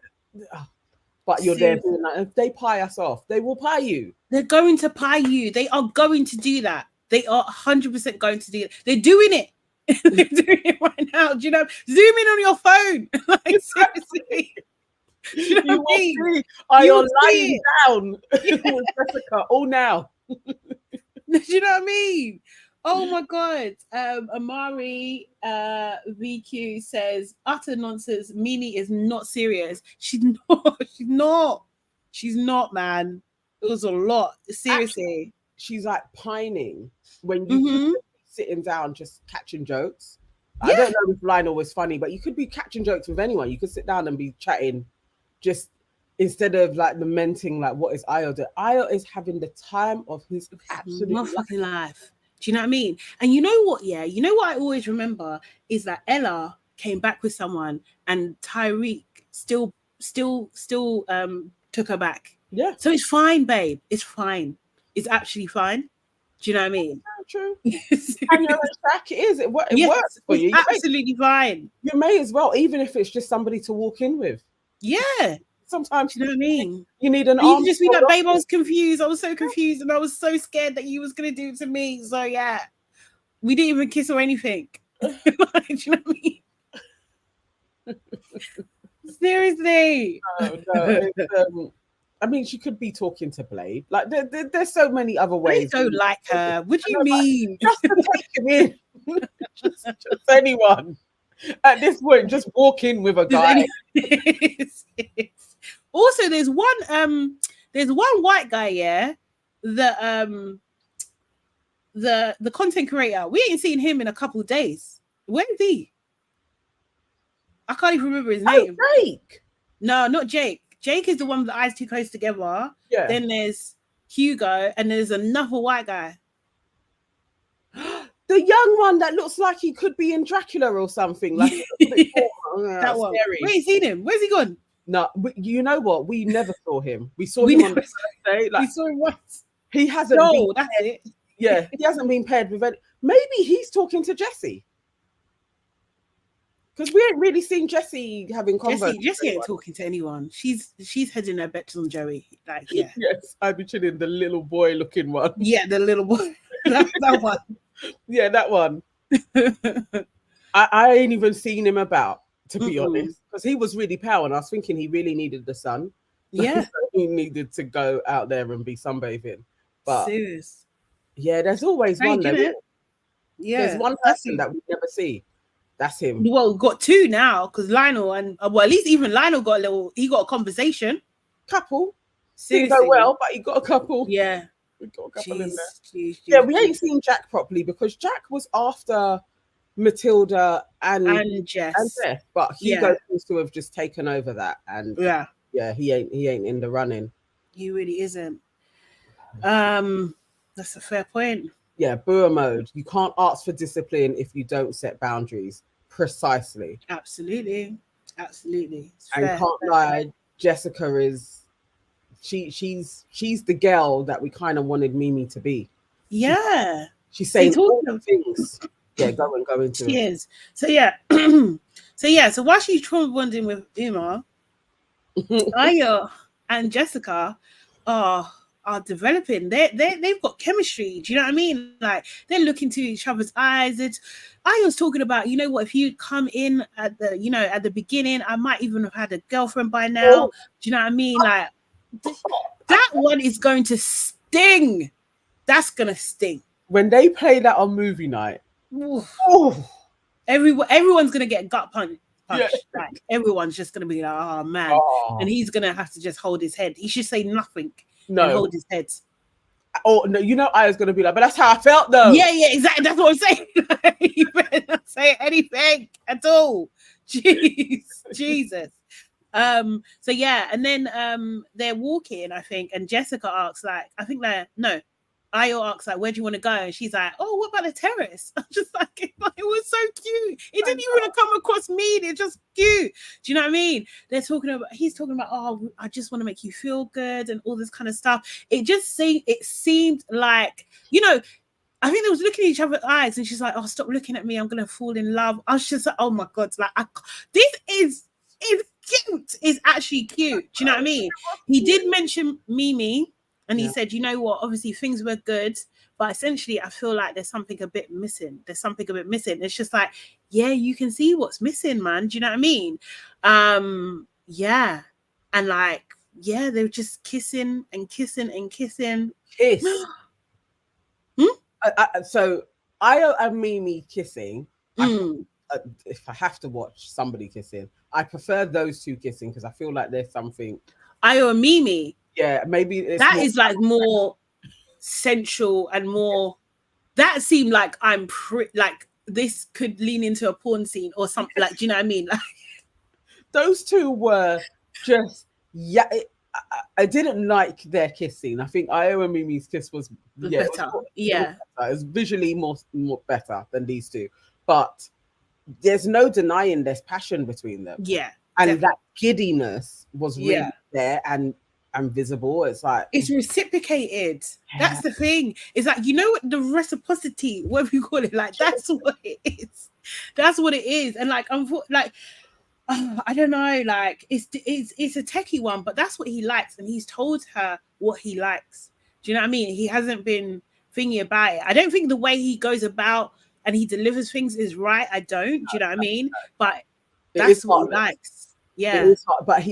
but you're there doing that. If they pie us off, they will pie you. They're going to pie you. They are going to do that. They are 100% going to do it. They're doing it. They're doing it right now. Do you know? Zoom in on your phone. Like, seriously. Do you know what I mean? You're lying down with Jessica all now. Do you know what I mean? Oh my God. Amari VQ says, utter nonsense. Mimi is not serious. She's not, man. It was a lot. Seriously. Actually, she's like pining when you could be sitting down just catching jokes. I don't know if Lionel was funny, but you could be catching jokes with anyone. You could sit down and be chatting, just instead of like lamenting like what is Ayo doing. Ayo is having the time of his absolute fucking life. Do you know what I mean? And you know what? Yeah, you know what I always remember is that Ella came back with someone, and Tyreek still took her back. Yeah. So it's fine, babe. It's fine. It's actually fine. Do you know what I mean? True. And you're on track. It is. It works for you. Absolutely fine. You may as well, even if it's just somebody to walk in with. Yeah. Sometimes, you know what I mean? You need an arm. You can just be like, babe, I was confused. I was so confused, and I was so scared that you was gonna do it to me. So yeah, We didn't even kiss or anything. Do you know what I mean? Seriously. No, I mean, she could be talking to Blade. Like, there's so many other ways. I don't like her. What do you mean? Just to take him in. just anyone. At this point, just walk in with a guy. Also, there's one white guy, yeah, the content creator. We ain't seen him in a couple of days. Where is he? I can't even remember his name. Jake. No, not Jake. Jake is the one with the eyes too close together. Yeah. Then there's Hugo, and there's another white guy. The young one that looks like he could be in Dracula or something. Like that one. Scary. We ain't seen him. Where's he gone? No, you know what? We never saw him. We saw him on the Thursday. Like, we saw him once. He hasn't. No, that's it. Yeah, he hasn't been paired with any. Maybe he's talking to Jessie. Because we ain't really seen Jessie having conversations. Jessie ain't talking to anyone. She's heading her bets on Joey. Like, yeah. Yes, I'd be chilling the little boy looking one. Yeah, the little boy. that one. Yeah, that one. I ain't even seen him about, to be honest, because he was really pale, and I was thinking he really needed the sun. Yeah, he needed to go out there and be sunbathing. But serious. Yeah, there's always one. Though, yeah, there's one person that we never see. That's him. Well, we've got two now because Lionel and at least even Lionel got he got a conversation. Couple. Seriously. Didn't go well, but he got a couple. Yeah. We got a couple in there. Jeez. We ain't seen Jack properly because Jack was after Matilda and Jess. But Hugo seems to have just taken over that. And he ain't in the running. He really isn't. That's a fair point. Yeah, Boer mode. You can't ask for discipline if you don't set boundaries. Precisely. Absolutely. And can't lie, Jessica is she's the girl that we kind of wanted Mimi to be. Yeah. She's saying all the things. Yeah, go into it. She is. So so while she's trauma bonding with Uma, Ayo and Jessica are developing. They've got chemistry. Do you know what I mean? Like, they're looking to each other's eyes. I was talking about, you know what, if you'd come in at the beginning, I might even have had a girlfriend by now. Do you know what I mean? Like, that one is going to sting. That's gonna sting. When they play that on movie night, everyone's gonna get gut punched. Yeah. Like, everyone's just gonna be like, oh man, and he's gonna have to just hold his head. He should say nothing. And hold his head. Oh no, I was gonna be like, but that's how I felt though. Yeah, exactly. That's what I'm saying. You better not say anything at all. Jesus. So yeah, and then they're walking, I think, and Jessica asks, like, Ayo asks, like, where do you want to go? And she's like, oh, what about the terrace? I'm just like, it was so cute. It didn't even come across mean. It's just cute. Do you know what I mean? He's talking about, oh, I just want to make you feel good and all this kind of stuff. It seemed like, I think they was looking at each other's eyes, and she's like, oh, stop looking at me. I'm going to fall in love. I was just like, oh my God. Like, this is cute. It's actually cute. Do you know what I mean? He did mention Mimi. And he said, you know what, obviously things were good, but essentially I feel like there's something a bit missing. It's just like, yeah, you can see what's missing, man. Do you know what I mean? Yeah. And like, yeah, they were just kissing and kissing and kissing. Kiss. So Ayo and Mimi kissing, if I have to watch somebody kissing, I prefer those two kissing because I feel like there's something. Ayo and Mimi. Yeah, maybe it's that is like more sensual and more. That seemed like like this could lean into a porn scene or something. Like, do you know what I mean? Like, those two were just I didn't like their kiss scene. I think Ayo and Mimi's kiss was better. It was visually more better than these two, but there's no denying there's passion between them. Yeah, and definitely. that giddiness was really there and visible. It's like it's reciprocated. That's the thing. It's like, the reciprocity, whatever you call it, like that's what it is. That's what it is. And like, I'm like, I don't know, like it's a techie one, but that's what he likes, and he's told her what he likes. Do you know what I mean? He hasn't been thingy about it. I don't think the way he goes about and he delivers things is right. I don't. Do you know what I mean? But It that's is what he heartless. likes. Yeah. It is hard, but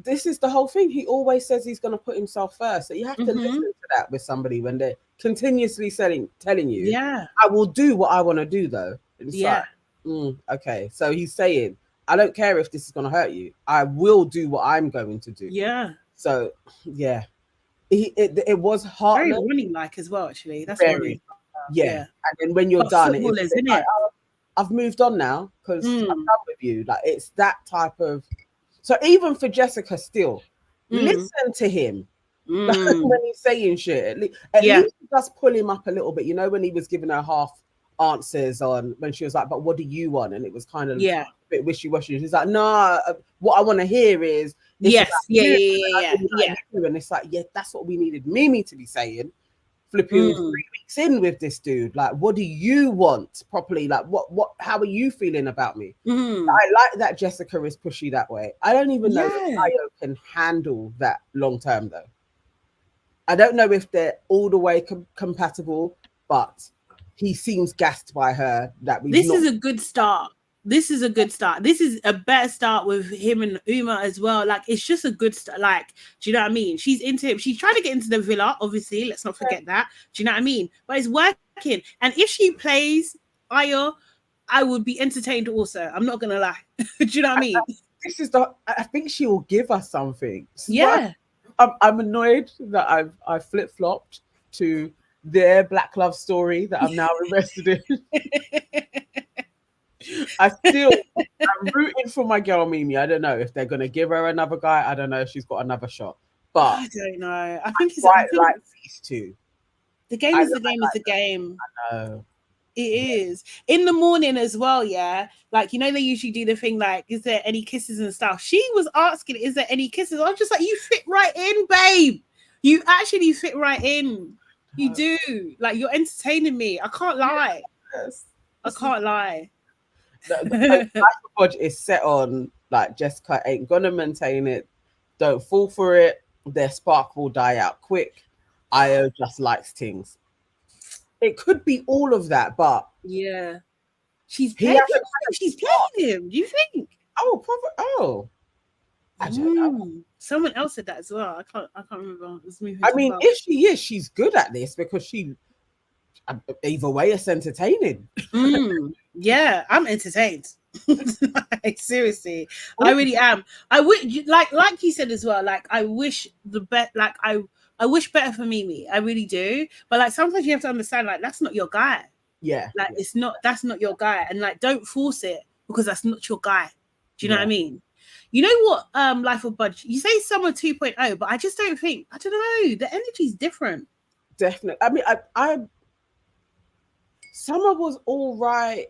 this is the whole thing. He always says he's going to put himself first. So you have to listen to that with somebody when they're continuously telling you, I will do what I want to do, though. It's like, okay. So he's saying, I don't care if this is going to hurt you. I will do what I'm going to do. Yeah. So, yeah. It was heartless. Very running-like as well, actually. That's very running. Yeah. And then when you're done, it's isn't like, it? oh, I've moved on now because I'm done with you. Like, it's that type of. So even for Jessica, still listen to him when he's saying shit. At least it does pull him up a little bit. You know, when he was giving her half answers on when she was like, "But what do you want?" And it was kind of a bit wishy-washy. She's like, "No, what I want to hear is yeah. And it's like, yeah, that's what we needed Mimi to be saying. Flipping 3 weeks in with this dude, like, what do you want properly? Like, what? How are you feeling about me? I like that Jessica is pushy that way. I don't even know if Io can handle that long term, though. I don't know if they're all the way compatible, but he seems gassed by her. This is a good start. This is a good start. This is a better start with him and Uma as well. Like, it's just a good start. Like, do you know what I mean? She's into him. She's trying to get into the villa, obviously. Let's not forget that. Do you know what I mean? But it's working. And if she plays Io, I would be entertained also. I'm not going to lie. Do you know what I mean? I think she will give us something. Yeah. I'm annoyed that I've flip-flopped to their Black love story that I'm now invested in. I'm rooting for my girl Mimi. I don't know if they're gonna give her another guy. I don't know if she's got another shot. But I don't know. I think it's like these two. The game is the game is the game. I know. It is. In the morning as well, yeah. Like, you know, they usually do the thing like, is there any kisses and stuff? She was asking, is there any kisses? I was just like, you fit right in, babe. You actually fit right in. You do. Like, you're entertaining me. I can't lie. Yes. I can't lie. The budget is set on, like, Jessica ain't gonna maintain it. Don't fall for it. Their spark will die out quick. Io just likes things. It could be all of that, but yeah, she's playing him. Do you think? Oh, probably. Oh, I don't know. Someone else said that as well. I can't remember. I mean, if she is, she's good at this because she. Either way, it's entertaining. Yeah, I'm entertained. Like, seriously, I really am. I would like you said as well. Like, I wish the best. Like, I wish better for Mimi. I really do. But like, sometimes you have to understand, like, that's not your guy. Yeah. Like, it's not. That's not your guy. And like, don't force it because that's not your guy. Do you know what I mean? You know what? Life of Budge. You say Summer 2.0, but I just don't think. I don't know. The energy's different. Definitely. I mean, I Summer was all right.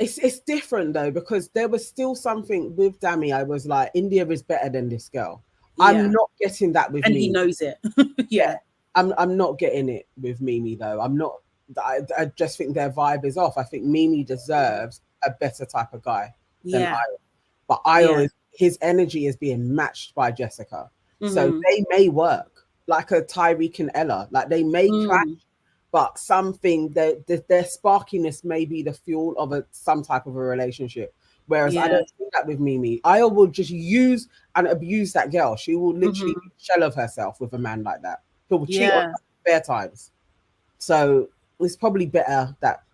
It's different though, because there was still something with Dami. I was like, India is better than this girl. Yeah. I'm not getting that with Mimi. And he knows it. Yeah. I'm not getting it with Mimi though. I'm not. I just think their vibe is off. I think Mimi deserves a better type of guy than Io. But Io, his energy is being matched by Jessica. So they may work like a Tyreek and Ella. Like, they may clash. But something that their sparkiness may be the fuel of some type of a relationship. Whereas I don't think that with Mimi. Io will just use and abuse that girl. She will literally shell of herself with a man like that. He'll cheat on her bare times. So it's probably better that,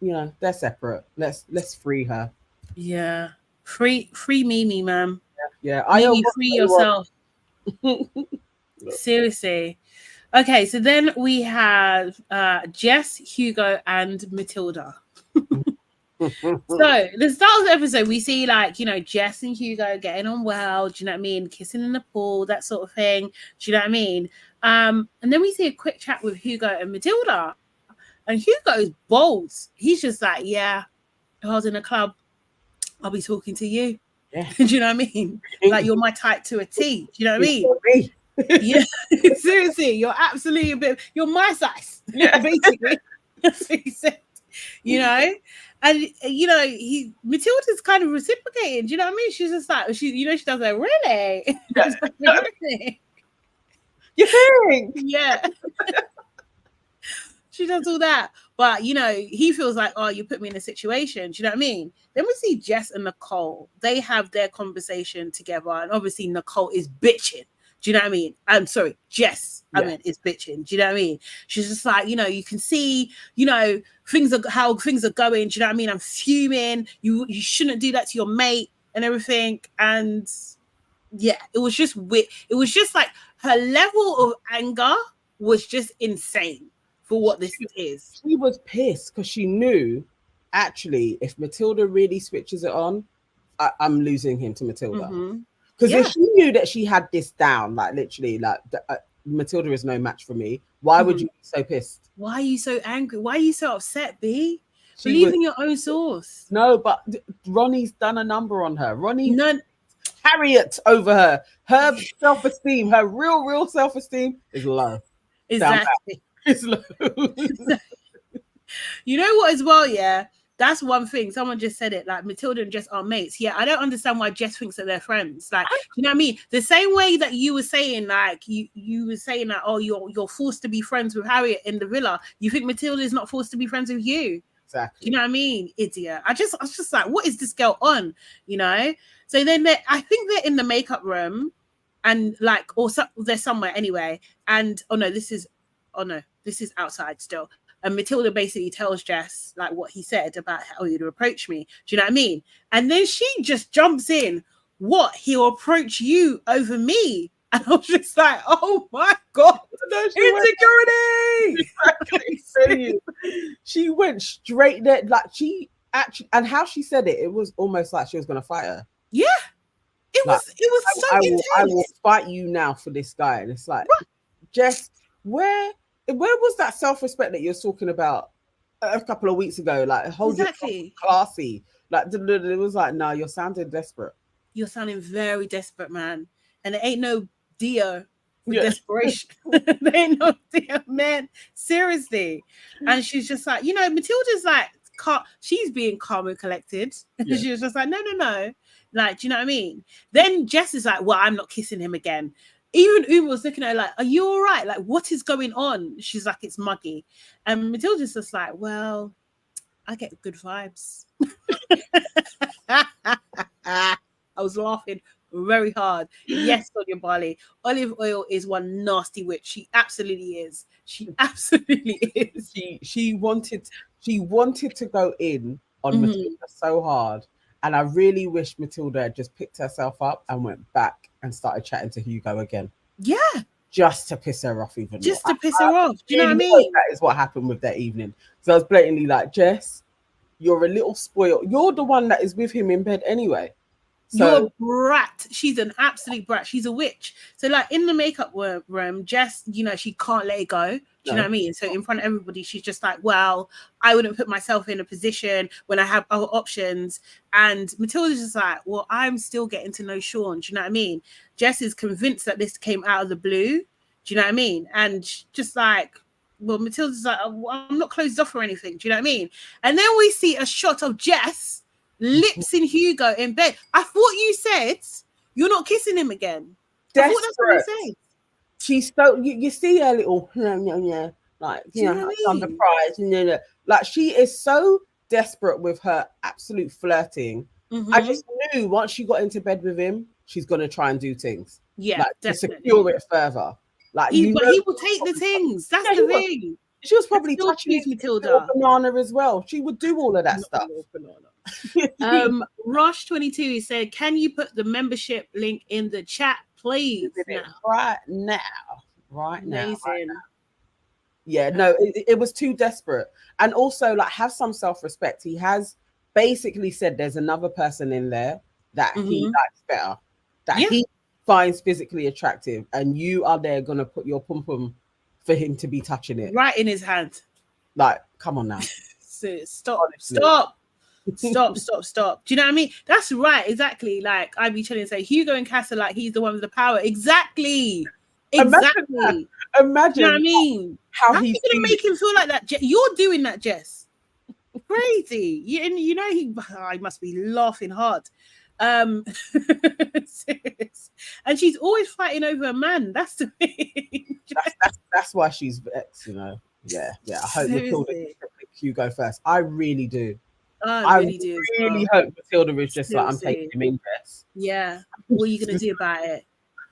you know, they're separate. Let's free her. Yeah. Free Mimi, man. Yeah. Mimi, free yourself. Seriously. Okay, so then we have Jess, Hugo, and Matilda. So the start of the episode, we see, like, you know, Jess and Hugo getting on well. Do you know what I mean? Kissing in the pool, that sort of thing. Do you know what I mean? And then we see a quick chat with Hugo and Matilda. And Hugo's bold. He's just like, yeah, if I was in a club, I'll be talking to you. Yeah. Do you know what I mean? Like, you're my type to a T. Do you know what I mean? Yeah, seriously, you're absolutely you're my size. Yeah, basically. That's what he said. You know, and you know, Matilda's kind of reciprocating. Do you know what I mean? She's just like, she does that, really. You think? Yeah. She does all that. But, you know, he feels like, oh, you put me in a situation. Do you know what I mean? Then we see Jess and Nicole. They have their conversation together. And obviously Nicole is bitching. Do you know what I mean? I'm sorry, Jess, I mean, is bitching. Do you know what I mean? She's just like, you know, you can see, you know, how things are going. Do you know what I mean? I'm fuming. You shouldn't do that to your mate and everything. And yeah, it was just weird. It was just like her level of anger was just insane for what this is. She was pissed because she knew, actually, if Matilda really switches it on, I'm losing him to Matilda. Because if she knew that she had this down, like literally, like Matilda is no match for me, why would you be so pissed? Why are you so angry? Why are you so upset, B? Believe in your own source. No, but Ronnie's done a number on her. Ronnie Harriet over her. Her self-esteem, her real self-esteem is low. Exactly. It's low. You know what as well, yeah? That's one thing. Someone just said it, like Matilda and Jess are mates. Yeah, I don't understand why Jess thinks that they're friends. Like, you know what I mean? The same way that you were saying, like, you were saying that, oh, you're forced to be friends with Harriet in the villa. You think Matilda is not forced to be friends with you? Exactly. You know what I mean? Idiot. I was just like, what is this girl on? You know? So then I think they're in the makeup room and like, they're somewhere anyway. And this is outside still. And Matilda basically tells Jess like what he said about how he'd approach me. Do you know what I mean? And then she just jumps in. What? He'll approach you over me. And I was just like, oh my God. Insecurity. She went straight there. Like she actually, and how she said it was almost like she was going to fight her. Yeah. It was so intense. I will fight you now for this guy. And it's like, Jess, where was that self-respect that you're talking about a couple of weeks ago? Like, hold yourself classy. Like, it was like, no, you're sounding desperate. You're sounding very desperate, man. And it ain't no dear desperation. There ain't no dear, man. Seriously. And she's just like, Matilda's like, she's being calm and collected. She was just like, no. Like, do you know what I mean? Then Jess is like, well, I'm not kissing him again. Even Uma was looking at her like, are you all right? Like, what is going on? She's like, it's muggy. And Matilda's just like, well, I get good vibes. I was laughing very hard. Yes, Sonia Barley. Olive oil is one nasty witch. She absolutely is. She absolutely is. She wanted to go in on Matilda so hard. And I really wish Matilda had just picked herself up and went back and started chatting to Hugo again. Yeah. Just to piss her off even more. Just to piss her off. Do you know what I mean? That is what happened with that evening. So I was blatantly like, Jess, you're a little spoiled. You're the one that is with him in bed anyway. So, you're a brat. She's an absolute brat. She's a witch. So like in the makeup room, Jess, she can't let it go. Do you know what I mean? So in front of everybody, she's just like, well, I wouldn't put myself in a position when I have other options. And Matilda's just like, well, I'm still getting to know Sean. Do you know what I mean? Jess is convinced that this came out of the blue. Do you know what I mean? And just like, well, Matilda's like, well, I'm not closed off or anything. Do you know what I mean? And then we see a shot of Jess lips in Hugo in bed. I thought you said you're not kissing him again. Desperate. I thought that's what you said. She's so you see her little like under pride, like she is so desperate with her absolute flirting. I just knew once she got into bed with him, she's gonna try and do things. Yeah, like, definitely. To secure it further. Like, but he will take the things. That's the thing. She was probably touching his Matilda banana as well. She would do all of that stuff. Rosh 22 said, can you put the membership link in the chat, please? Right now. Yeah, no, it was too desperate. And also, like, have some self-respect. He has basically said there's another person in there that he likes better, that he finds physically attractive, and you are there gonna put your pum-pum for him to be touching it. Right in his hand. Like, come on now. Stop. Do you know what I mean? That's right, exactly. Like I'd be trying to say, Hugo and CASA, like he's the one with the power. Exactly. Imagine. Do you know what I mean? How he's gonna make him feel like that? You're doing that, Jess. Crazy. You know he must be laughing hard. And she's always fighting over a man. That's the thing. That's why she's vexed, Yeah. I hope Matilda gets to pick Hugo first. I really do. I really do. Really hope Matilda is just like, I'm Seriously. taking him in, Jess. Yeah. What are you gonna do about it?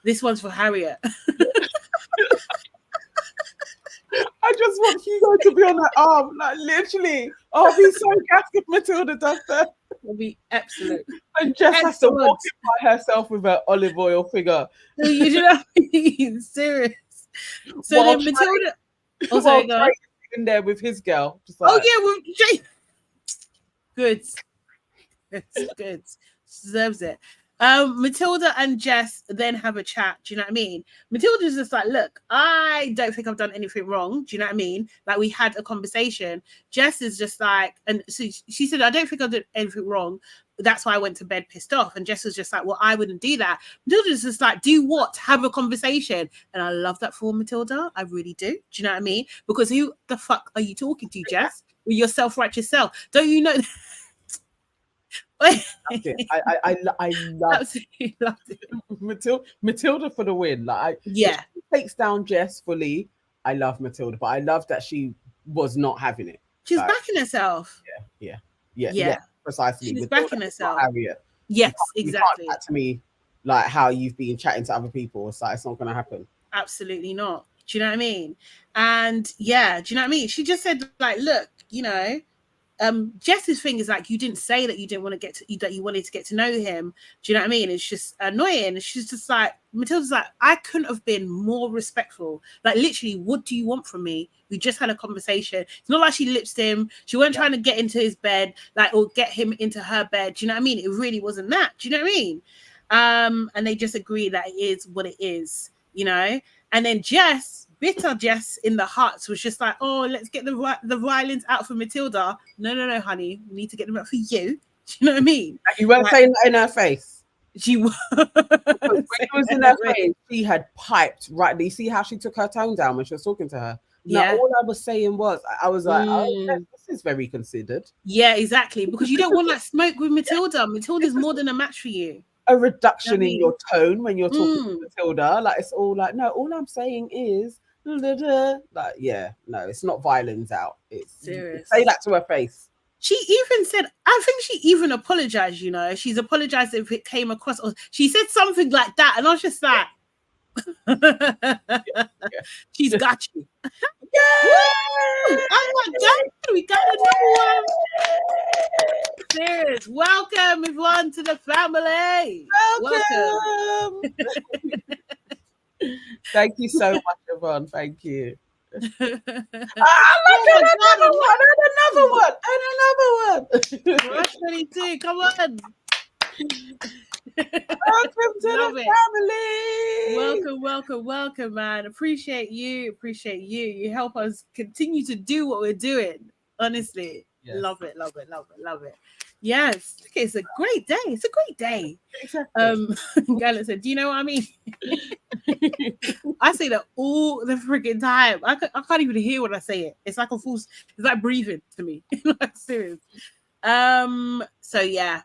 This one's for Harriet. I just want Hugo to be on her arm, like literally. I'll be so gassed if Matilda does that. It'll be excellent. And Jess has to walk in by herself with her olive oil figure. You know what I mean? Serious. So then Matilda also in there with his girl. Just like, with Jay. Good. Deserves it. Matilda and Jess then have a chat. Do you know what I mean? Matilda's just like, look, I don't think I've done anything wrong. Do you know what I mean? Like, we had a conversation. Jess is just like, and so she said, I don't think I've done anything wrong. That's why I went to bed pissed off. And Jess was just like, well, I wouldn't do that. Matilda's just like, do what? Have a conversation. And I love that for Matilda. I really do. Do you know what I mean? Because who the fuck are you talking to, Jess? With your self-righteous self. Don't you know? I absolutely loved it. Matilda for the win. Like, she takes down Jess fully. I love Matilda, but I love that she was not having it. She's backing herself. Yeah, precisely. She's backing herself. Harriet. Yes, exactly. You can't to me like how you've been chatting to other people. It's like, it's not going to happen. Absolutely not. Do you know what I mean? And yeah, do you know what I mean? She just said, like, look, you know, Jess's thing is like, you didn't say that you didn't want to get to, that you wanted to get to know him. Do you know what I mean? It's just annoying. She's just like, Matilda's like, I couldn't have been more respectful. Like, literally, what do you want from me? We just had a conversation. It's not like she lipsed him. She wasn't trying to get into his bed, like, or get him into her bed. Do you know what I mean? It really wasn't that. Do you know what I mean? And they just agree that it is what it is, you know? And then Jess, bitter Jess in the hearts, was just like, oh, let's get the violins out for Matilda. No, honey. We need to get them out for you. Do you know what I mean? You weren't saying that in her face. She was. When it was in her face, she had piped right. You see how she took her tone down when she was talking to her? Yeah. No, all I was saying was, I was like, oh, this is very considered. Yeah, exactly. Because you don't want that smoke with Matilda. Matilda's more than a match for you. A reduction in your tone when you're talking to Matilda. Like, it's all like, no, all I'm saying is, like, yeah, no, it's not violence out. It's serious. Say that to her face. She even said, I think she even apologized, you know. She's apologized if it came across, or she said something like that. And I was just like, she's got you. Yeah! I'm like, damn, we got another one. Serious. Welcome, everyone, to the family. Welcome. Thank you so much, Yvonne. Thank you. Another one. Rush 22, come on. Welcome to the family. Welcome, man. Appreciate you. You help us continue to do what we're doing. Honestly, love it. Yes, it's a great day. Exactly. Gallant said, do you know what I mean? I say that all the freaking time. I can't even hear when I say it. It's like it's like breathing to me. Like, serious. So yeah,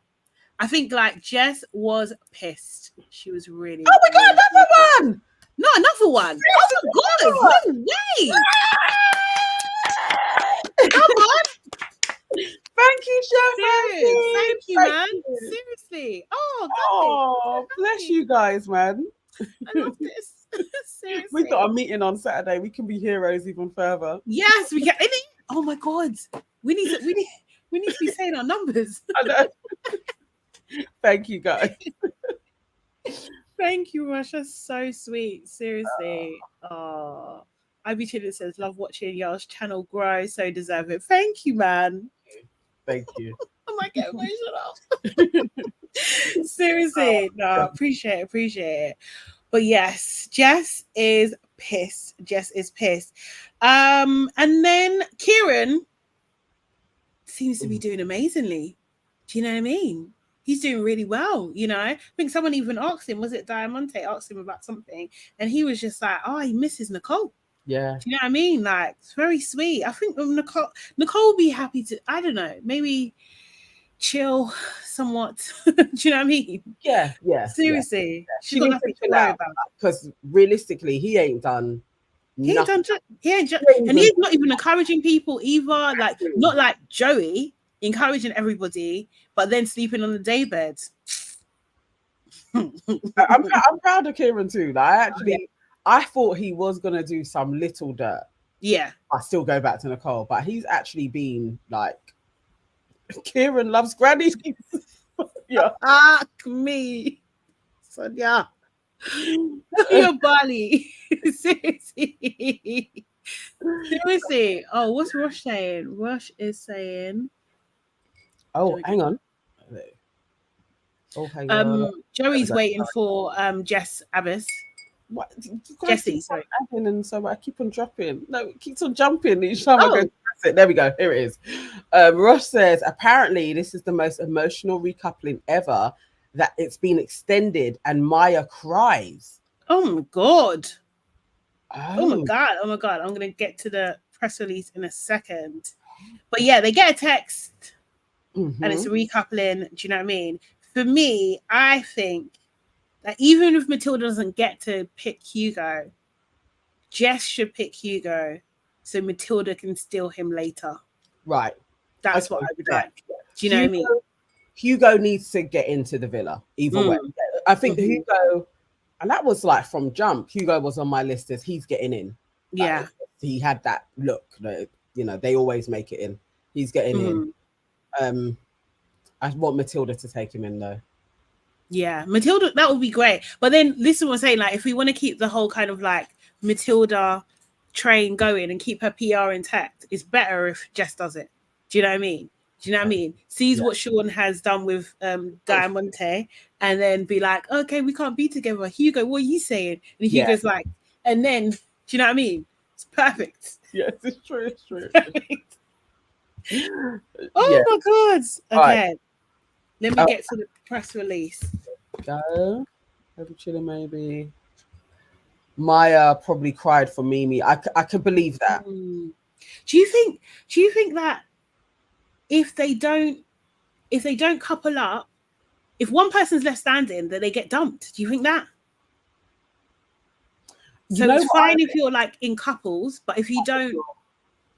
I think like Jess was pissed. She was really. Oh, we got another one. No, another one. Oh my god! No way! Come on. Thank you, Chef. Thank you, man. Seriously. Oh, bless you guys, man. I love this. Seriously. We got a meeting on Saturday. We can be heroes even further. Yes, we can. Oh my god, we need to be saying our numbers. I know. Thank you, guys. Thank you, Russia. So sweet. Seriously. Oh. Ivy Chilling says, love watching y'all's channel grow. So deserve it. Thank you, man. Thank you. I might get emotional. Seriously. No, appreciate it. But yes, Jess is pissed. And then Kieran seems to be doing amazingly. Do you know what I mean? He's doing really well, you know. I think someone even asked him, was it Deamonte, asked him about something, and he was just like, oh, he misses Nicole. Yeah. Do you know what I mean? Like, it's very sweet. I think Nicole will be happy to, I don't know, maybe chill somewhat. Do you know what I mean? Yeah. Seriously. Yeah. She needs to chill out because realistically, he ain't done He ain't done. And he's not even encouraging people either. Like not like Joey encouraging everybody, but then sleeping on the daybed. I'm proud of Kieran too. Like, I thought he was gonna do some little dirt. Yeah, I still go back to Nicole, but he's actually been like, Kieran loves granny. Yeah, me, Sonia. Your body. Seriously. Oh, what's Rush saying? Rush is saying. Oh, hang on. Oh, hang on. Joey's waiting for Jess Abbas. What? Jessie, sorry. And so I keep on dropping. No, it keeps on jumping each time I go to press it. There we go. Here it is. Rush says, apparently this is the most emotional recoupling ever, that it's been extended, and Maya cries. Oh my God. Oh my God. Oh my God. I'm going to get to the press release in a second. But yeah, they get a text and it's a recoupling. Do you know what I mean? For me, I think that even if Matilda doesn't get to pick Hugo, Jess should pick Hugo so Matilda can steal him later. Right. That's what I would like. Do you know what I mean? Hugo needs to get into the villa either way. I think Hugo, and that was like from jump, Hugo was on my list as he's getting in. Yeah. He had that look that, you know, they always make it in. He's getting in. I want Matilda to take him in though. Yeah, Matilda, that would be great. But then listen, we're saying, like, if we want to keep the whole kind of like Matilda train going and keep her PR intact, it's better if Jess does it. Do you know what I mean? Do you know what I mean? Sees what Sean has done with Deamonte and then be like, okay, we can't be together. Hugo, what are you saying? And Hugo's like, and then, do you know what I mean? It's perfect. Yes, it's true. It's true. Oh my God. Okay. Right. Let me get to the press release. Go. Maybe chilling, maybe. Maya probably cried for Mimi. I can believe that. Do you think that if they don't couple up, if one person's left standing, that they get dumped? Do you think that? So it's fine if you're like in couples, but if you don't,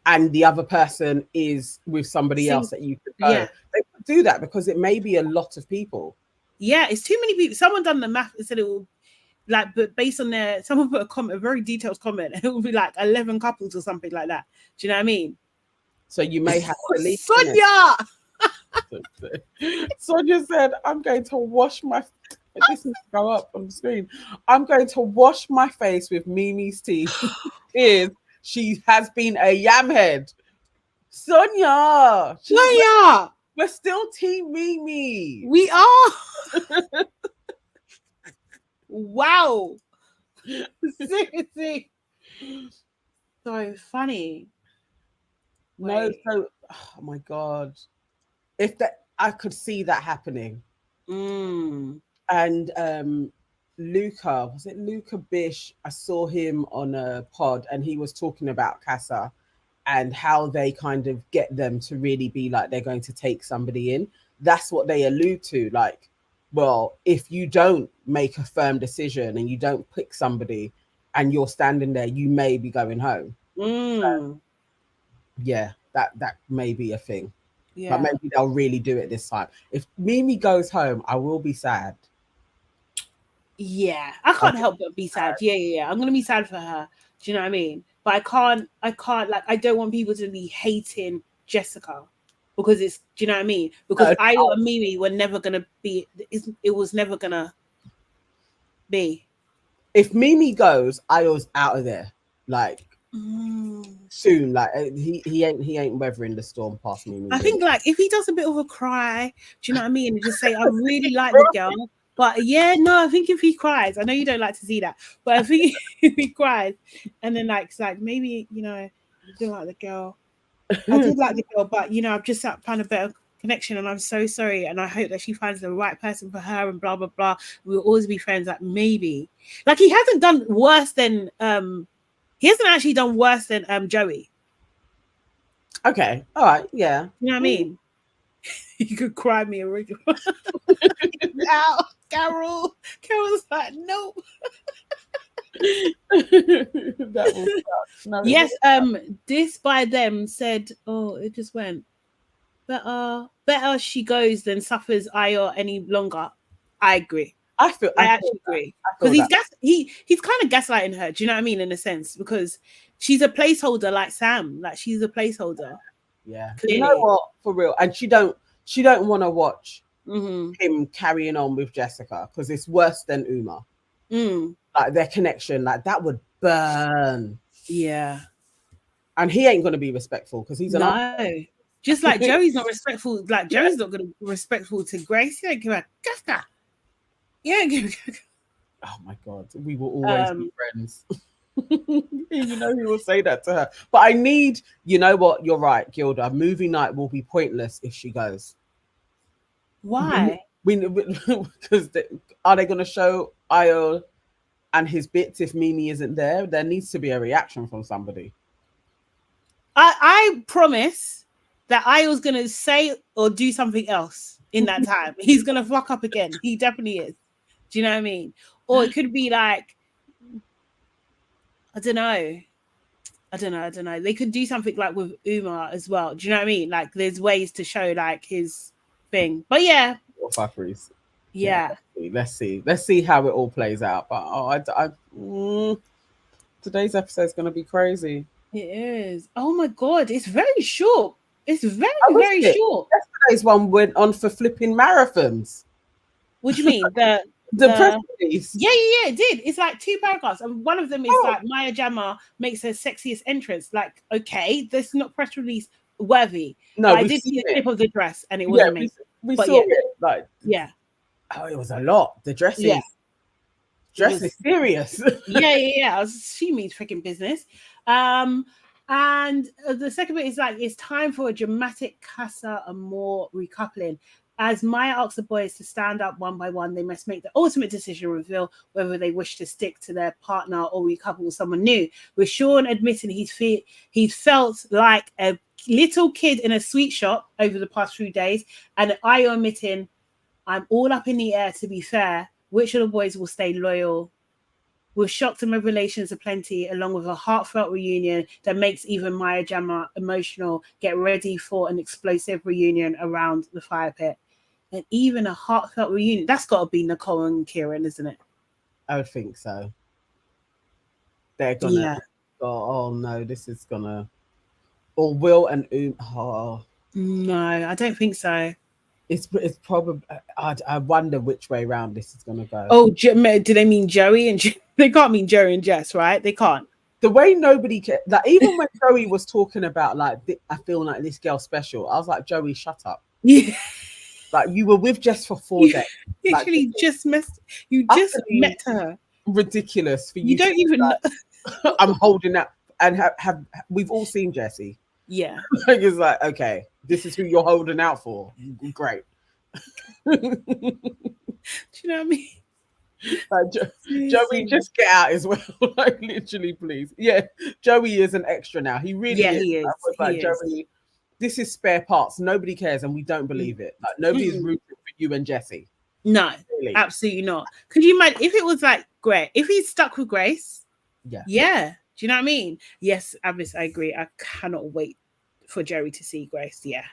and the other person is with somebody else that you could go, they could do that because it may be a lot of people. Yeah, it's too many people. Someone done the math and said it will, like, but based on someone put a comment, a very detailed comment, and it will be like 11 couples or something like that. Do you know what I mean? So you may have to leave. Sonia! Sonia said, I'm going to wash my... This needs to go up on the screen. I'm going to wash my face with Mimi's tea. She has been a yam head. Sonia! We're still Team Mimi. We are. Wow. Seriously. So funny. No, so oh my God. If that, I could see that happening. And Luca, was it Luca Bish? I saw him on a pod and he was talking about CASA and how they kind of get them to really be like they're going to take somebody in. That's what they allude to. Like, well, if you don't make a firm decision and you don't pick somebody and you're standing there, you may be going home. So, yeah, that may be a thing. Yeah. But maybe they'll really do it this time. If Mimi goes home, I will be sad. Yeah, I can't help but be sad. Yeah. I'm gonna be sad for her. Do you know what I mean? But I can't like, I don't want people to be hating Jessica because it's, do you know what I mean? Because Ayo and Mimi were never gonna be, it was never gonna be. If Mimi goes, Ayo's out of there. Like soon. Like he ain't weathering the storm past Mimi. I think like if he does a bit of a cry, do you know what I mean? And just say, I really like the girl. But yeah, no, I think if he cries, I know you don't like to see that, but I think if he cries and then like, it's like maybe, you know, I don't like the girl. I did like the girl, but you know, I've just found a better connection and I'm so sorry. And I hope that she finds the right person for her and blah, blah, blah. We'll always be friends. Like maybe. Like he hasn't done worse than he hasn't actually done worse than Joey. Okay. All right. Yeah. You know what I mean? You could cry me a regular. Ow, Carol. Carol's like, nope. That will suck. No, Yes, this by them said, oh, it just went better she goes than suffers Ayo any longer. I agree. I actually agree. Because he's kind of gaslighting her, do you know what I mean, in a sense, because she's a placeholder like Sam. Like, she's a placeholder. Yeah. Clearly. You know what? For real. And she don't want to watch him carrying on with Jessica, because it's worse than Uma. Like, their connection, like, that would burn. Yeah. And he ain't going to be respectful because he's an no. Just like Joey's not respectful. Like, Joey's not going to be respectful to Grace. He don't give a Jessica. Yeah. Oh my God. We will always be friends. You know, he will say that to her. But I need, you know what? You're right, Gilda. Movie night will be pointless if she goes. Why? Because are they going to show Ayo and his bits if Mimi isn't there? There needs to be a reaction from somebody. I promise that Ayo's going to say or do something else in that time. He's going to fuck up again. He definitely is. Do you know what I mean? Or it could be like, I don't know. They could do something like with Uma as well. Do you know what I mean? Like, there's ways to show like his thing. But yeah. Fuckeries. Yeah. Let's see how it all plays out. But today's episode is going to be crazy. It is. Oh my God, it's very short. It's very short. Yesterday's one went on for flipping marathons. What do you mean? The press release. Yeah, it did. It's like 2 paragraphs, and one of them is like Maya Jama makes her sexiest entrance. Like, okay, that's not press release worthy. No, I did see a clip of the dress, and it was amazing. We saw it. Like, oh, it was a lot. The dress is serious. yeah. She means freaking business. And the second bit is like, it's time for a dramatic Casa Amor recoupling. As Maya asks the boys to stand up one by one, they must make the ultimate decision and reveal whether they wish to stick to their partner or recouple with someone new. With Sean admitting he felt like a little kid in a sweet shop over the past few days, and Ayo admitting, I'm all up in the air, to be fair. Which of the boys will stay loyal? With shocks and revelations aplenty, along with a heartfelt reunion that makes even Maya Jama emotional, get ready for an explosive reunion around the fire pit. And even a heartfelt reunion, that's got to be Nicole and Kieran, isn't it? I would think so. They're gonna go, oh no, this is gonna, or Will and no, I don't think so. It's probably, I wonder which way around this is gonna go. Oh, do they mean Joey and they can't mean Joey and Jess, right? They can't. The way nobody cared, like, even when Joey was talking about like, I feel like this girl special, I was like, Joey, shut up. Yeah. Like, you were with Jess for 4 days. Literally like, just met her. Ridiculous for you. You don't even know. I'm holding up, and have we've all seen Jessie. Yeah. It's like, okay, this is who you're holding out for. Great. Do you know what I mean? Like, Joey, just get out as well. Like, literally, please. Yeah, Joey is an extra now. He really is. He is. I was like, Joey, this is spare parts. Nobody cares, and we don't believe it. Like, nobody's rooting for you and Jessie. No, really. Absolutely not. Could you imagine if it was like Grace? If he's stuck with Grace? Yeah. Do you know what I mean? Yes, Abyss, I agree. I cannot wait for Jerry to see Grace. Yeah.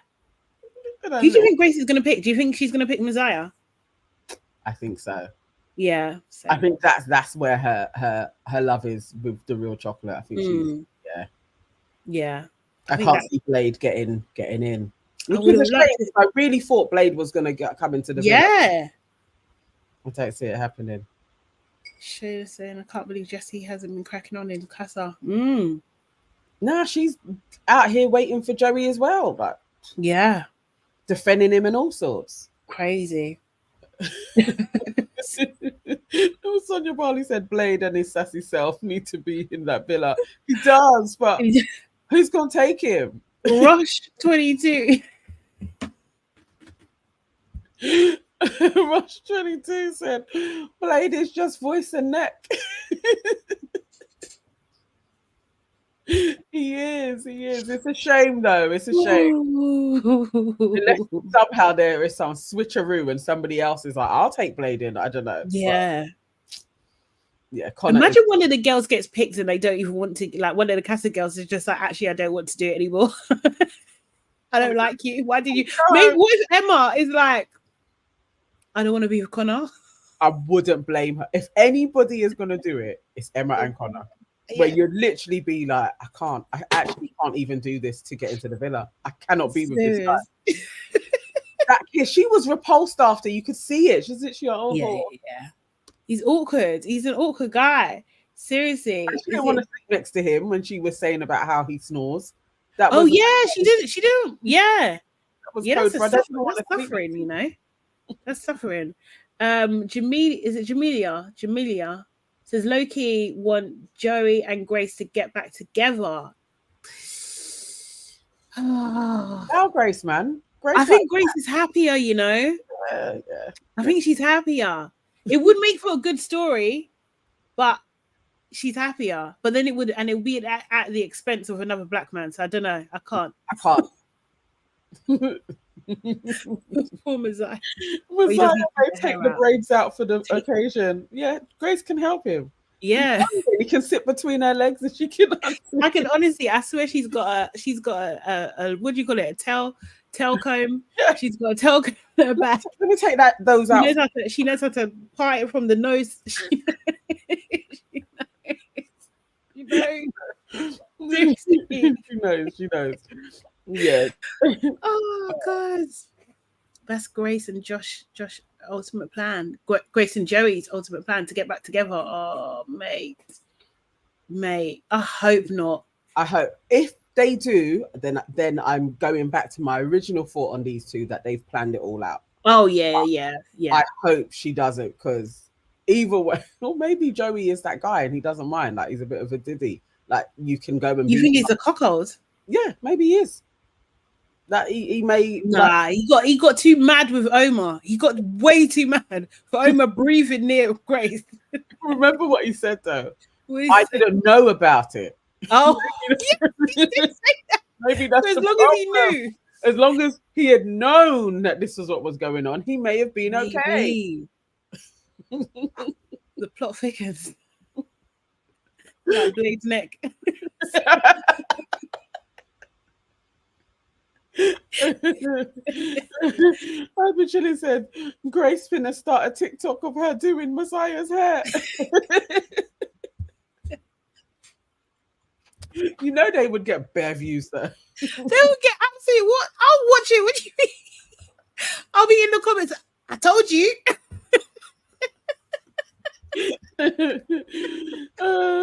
Who do you think Grace is going to pick? Do you think she's going to pick Moziah? I think so. Yeah. I think that's where her love is with the real chocolate. I think she's Yeah. I can't see Blade getting in. I really thought Blade was going to come into the villa. I don't see it happening. She's saying, I can't believe Jessie hasn't been cracking on in Casa. Nah, she's out here waiting for Joey as well, but defending him and all sorts. Crazy. Sonia Barley said Blade and his sassy self need to be in that villa. He does, but who's gonna take him? Rush 22. Rush 22 said Blade is just voice and neck. He is. It's a shame though. It's a shame. Unless somehow there is some switcheroo and somebody else is like, I'll take Blade in. I don't know. Yeah. Yeah, imagine one of the girls gets picked and they don't even want to, like one of the CASA girls is just like, actually, I don't want to do it anymore. I don't like you. Why did you? Maybe what if Emma is like, I don't want to be with Connor? I wouldn't blame her. If anybody is going to do it, it's Emma and Connor. Where you'd literally be like, I actually can't even do this to get into the villa. I cannot be with this guy. That kid, she was repulsed after. You could see it. She's literally like, yeah. He's awkward. He's an awkward guy. Seriously. She didn't want to sit next to him when she was saying about how he snores. She didn't. Yeah. That was that's suffering, you know. That's suffering. Jamelia says low-key want Joey and Grace to get back together. How Grace, man. I think Grace is happier, you know. Yeah. I think she's happier. It would make for a good story, but she's happier. But then it would be at the expense of another black man. So I don't know. I can't. Poor Moziah. Moziah may take the braids out for the occasion. Yeah, Grace can help him. Yeah, he can sit between her legs and she can. I can honestly, I swear she's got a what do you call it? A tail comb. Yeah. She's got a tail comb in her back. Let me take those out. She knows how to part it from the nose. She knows. Yeah. Oh God, that's Grace and Josh ultimate plan. Grace and Joey's ultimate plan to get back together. Oh, mate. I hope not. I hope if they do, then I'm going back to my original thought on these two that they've planned it all out. Oh yeah. I hope she doesn't, because either way, or maybe Joey is that guy and he doesn't mind. Like he's a bit of a diddy. Like you can go and. You think he's a cuckold? Yeah, maybe he is. That he may. Nah, he got too mad with Omar. He got way too mad for Omar breathing near Grace. Remember what he said though? I didn't know about it. Oh, he did say that. Maybe that's so as long as he knew. As long as he had known that this was what was going on, he may have been okay. The plot thickens. Like Blade's neck. I've literally said Grace finna start a TikTok of her doing Moziah's hair. You know they would get bare views though. They would get absolutely what? I'll watch it. What do you mean? I'll be in the comments. I told you.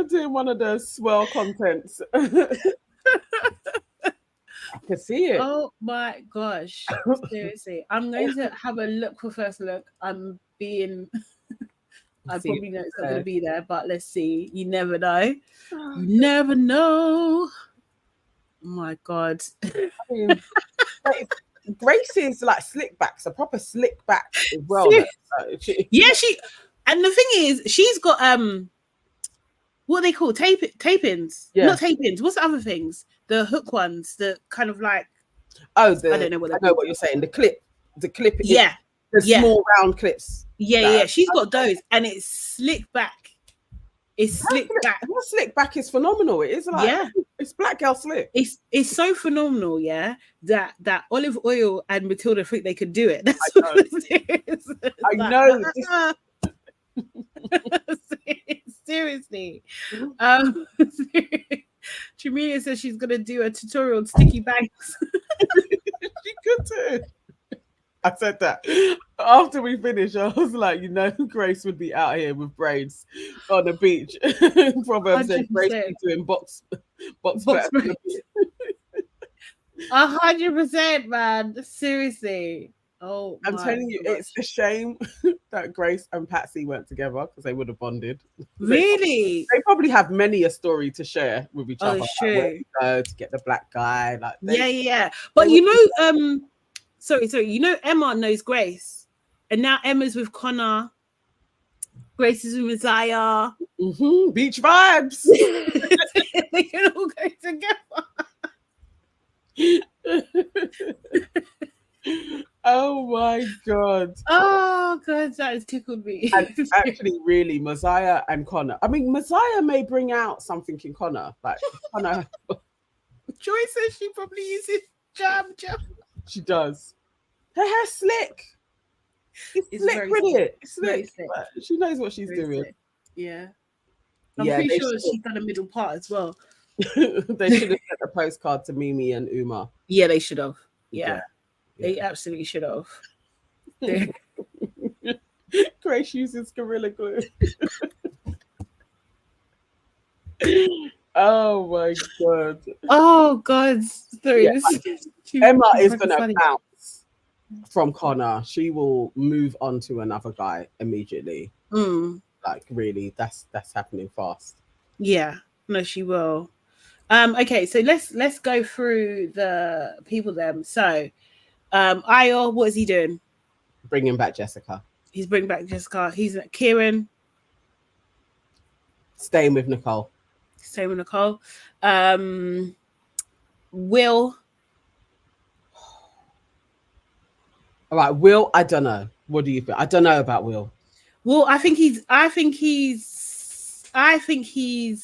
Doing one of the swell contents. I can see it. Oh my gosh. Seriously. I'm going to have a look for first look. I probably know it's not going to be there, but let's see. You never know. You never know. Oh my God. I mean, Grace is like slick backs, a proper slick back as well. Yeah, and the thing is, she's got what they call tape-ins. Yeah. Not tape-ins. What's the other things? The hook ones, the kind of like I don't know what you're saying. The clip. Yeah. The small round clips. Yeah. She's got those, and it's slick back. It's slick back. Her slick back is phenomenal. It is like it's black girl slick. It's so phenomenal, that Olive Oil and Matilda think they could do it. That's what it is. I know. Seriously. Jamelia says she's gonna do a tutorial on sticky bangs. She could too. I said that after we finished. I was like, Grace would be out here with braids on the beach. Proverbs said Grace be doing box 100%, man. Seriously. Oh, I'm telling you, it's a shame that Grace and Patsy weren't together, because they would have bonded. Really? They probably have many a story to share with each other. True. To get the black guy. Yeah. But sorry. Emma knows Grace, and now Emma's with Connor. Grace is with Moziah. Beach vibes. They can all go together. Oh my God. Oh Oh god, that has tickled me. And actually, really, Moziah and Connor. I mean, Moziah may bring out something in Connor. Like Connor, Joy says she probably uses jam. she does. Her hair's slick. It's slick very with slick. it. It's slick. She knows what she's doing. Slick. Yeah. I'm pretty sure she's done a middle part as well. They should have sent a postcard to Mimi and Uma. Yeah, they should have. Yeah. They absolutely should have. Grace uses Gorilla Glue. Oh my god. Oh god. Sorry. Emma is gonna bounce from Connor. She will move on to another guy immediately. Like really, that's happening fast. Yeah. No, she will. Okay, so let's go through the people then. So Ayo, what is he doing? Bringing back Jessica. He's bringing back Jessica. He's Kieran. Staying with Nicole. Staying with Nicole. Will. All right, Will, I don't know. What do you think? I don't know about Will. Well, I think he's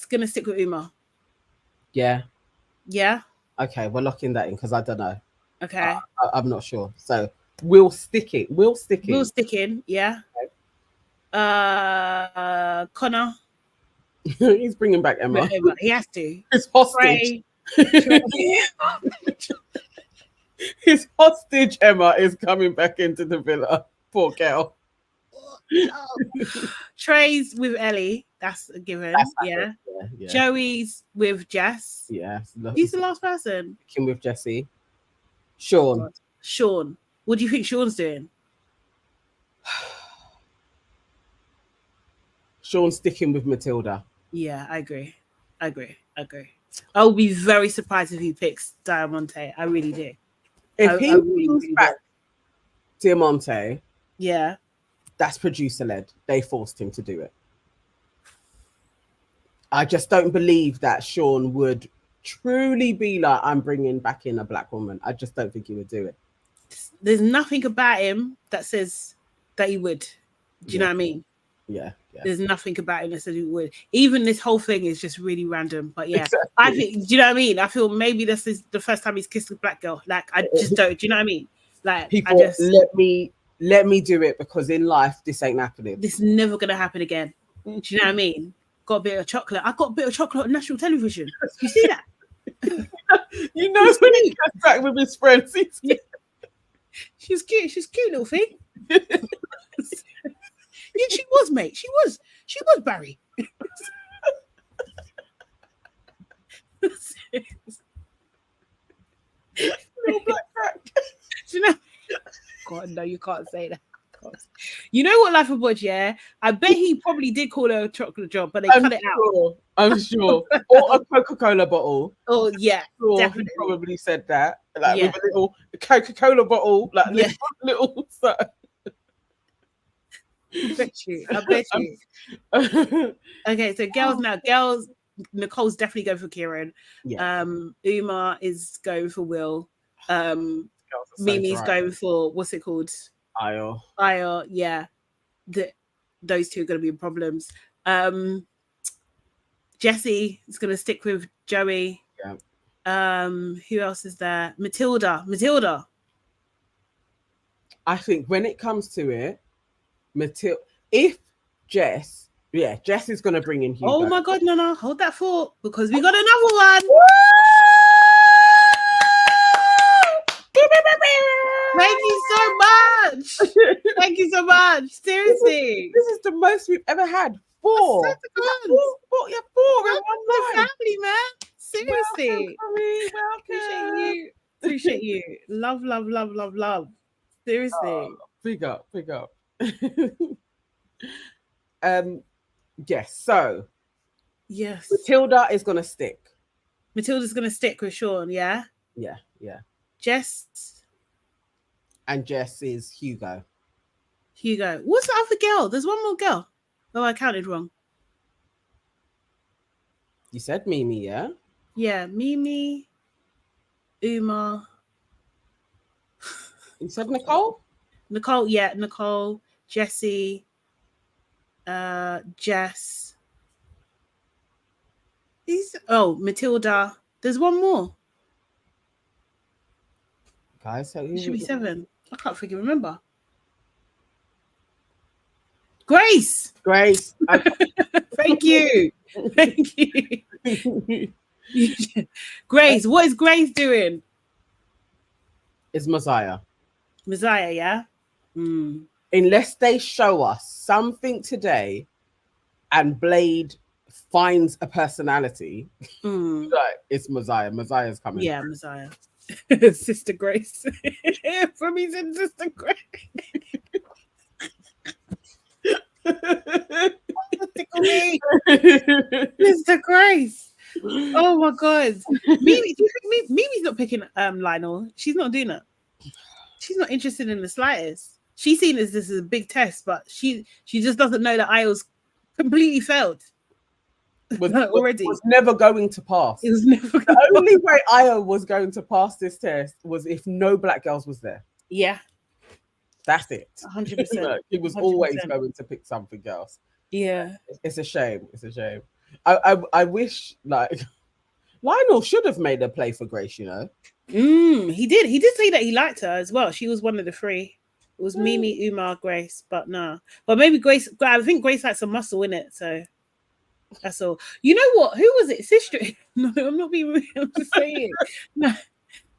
gonna stick with Uma. Yeah. Yeah. Okay, we're locking that in because I don't know. Okay. I'm not sure. So we'll stick it. We'll stick it. We'll stick in. Yeah. Okay. Connor. He's bringing back Emma. He has to. His hostage. His hostage Emma is coming back into the villa. Poor girl. Trey's with Ellie. That's a given. Yeah. Joey's with Jess. Yeah. Who's the last person? Kim with Jessie. Sean. Sean. What do you think Sean's doing? Sean's sticking with Matilda. Yeah, I agree. I'll be very surprised if he picks Deamonte. I really do. If he brings back Deamonte, yeah, that's producer led. They forced him to do it. I just don't believe that Sean would truly be like, I'm bringing back in a black woman. I just don't think he would do it. There's nothing about him that says that he would. Do you know what I mean? Yeah. There's nothing about him that says he would. Even this whole thing is just really random. But yeah, exactly. I think, do you know what I mean? I feel maybe this is the first time he's kissed a black girl. Like, I just don't. Do you know what I mean? Like, people let me do it because in life this ain't happening. This is never gonna happen again. Do you know what I mean? Got a bit of chocolate. I got a bit of chocolate on national television. You see that? You know when he goes back with his friends. She's cute. She's a cute little thing. Yeah, she was, mate. She was Barry. Little black crack. You know? God, no, you can't say that. You know what, Life of Budge, yeah? I bet he probably did call her a chocolate job, but they cut it out. I'm sure. Or a Coca-Cola bottle. Oh, yeah, sure, definitely. He probably said that. Like with a little Coca-Cola bottle, like little so. I bet you. Okay, so girls, Nicole's definitely going for Kieran. Yeah. Uma is going for Will. Mimi's going for, what's it called? Ayo, yeah. Those two are going to be problems. Jessie is going to stick with Joey. Yeah. Who else is there? Matilda. I think when it comes to it, if Jess is going to bring in Hugo. Oh my God, no, hold that thought because we got another one. Thank you so much. Thank you so much. Seriously. This is the most we've ever had. Four. Four in one night. Family, man. Seriously. Welcome. Appreciate you. Love. Seriously. Big up. Yes. So. Yes. Matilda is gonna stick. Matilda's gonna stick with Sean. Yeah. Yeah. Jess. And Jess is Hugo. What's the other girl? There's one more girl. Oh, I counted wrong. You said Mimi, yeah? Yeah, Mimi, Uma. You said Nicole? Nicole, Jessie, Jess. Matilda. There's one more. Guys, so It should be 7. I can't freaking remember. Grace. Thank you. Thank you. Grace. What is Grace doing? It's Moziah. Moziah, yeah? Unless they show us something today and Blade finds a personality, it's Moziah. Moziah's coming. Yeah, Moziah. Sister Grace. From his Sister Grace. Tickle me. Sister Grace. Oh my god. Mimi's not picking Lionel. She's not doing it. She's not interested in the slightest. She's seen this as a big test, but she just doesn't know that IELTS completely failed. Already. Was never going to pass. It was never the only way IELTS was going to pass this test was if no black girls was there. Yeah. That's it. 100%. He was 100%. Always going to pick something else. Yeah. It's a shame. It's a shame. I wish like Lionel should have made a play for Grace, you know. He did. He did say that he liked her as well. She was one of the 3. It was Mimi, Umar, Grace, but no. But maybe Grace. I think Grace had some muscle in it, so that's all. You know what? Who was it? Sister. No, I'm not being rude. I'm just saying. No,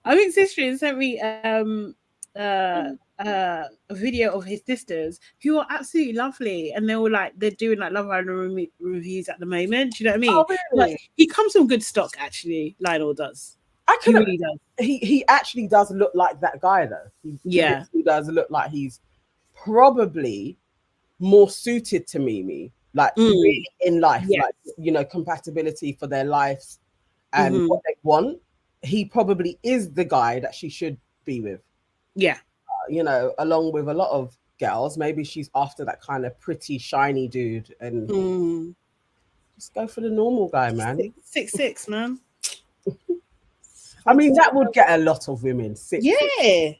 I think Sister sent me a video of his sisters who are absolutely lovely, and they're doing like Love Island reviews at the moment. Do you know what I mean? Oh, really? Like, he comes from good stock, actually. Lionel does. He really does. He actually does look like that guy though. He does look like he's probably more suited to Mimi, like really in life, like, you know, compatibility for their lives and what they want. He probably is the guy that she should be with. Yeah. You know, along with a lot of girls, maybe she's after that kind of pretty shiny dude, and just go for the normal guy, man. 6'6", man. I mean, that would get a lot of women. 6'6". Yeah.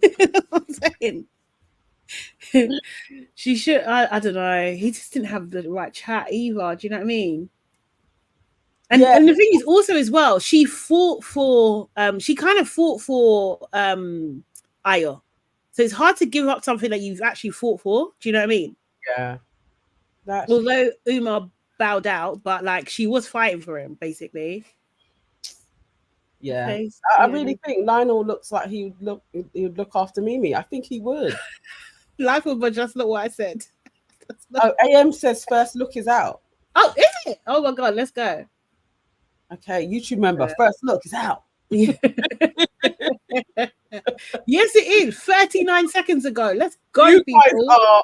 That's what I'm saying. She should. I don't know. He just didn't have the right chat either. Do you know what I mean? And the thing is also as well, she fought for. She kind of fought for Ayo. So it's hard to give up something that you've actually fought for. Do you know what I mean? Yeah. Although Umar bowed out, but like she was fighting for him basically. Yeah, okay, I really think Lionel looks like he would look after Mimi. I think he would. Lionel, but just not what I said. AM says first look is out. Oh, is it? Oh my god, let's go. Okay, YouTube member, first look is out. Yes, it is. 39 seconds ago. Let's go, you people. Guys are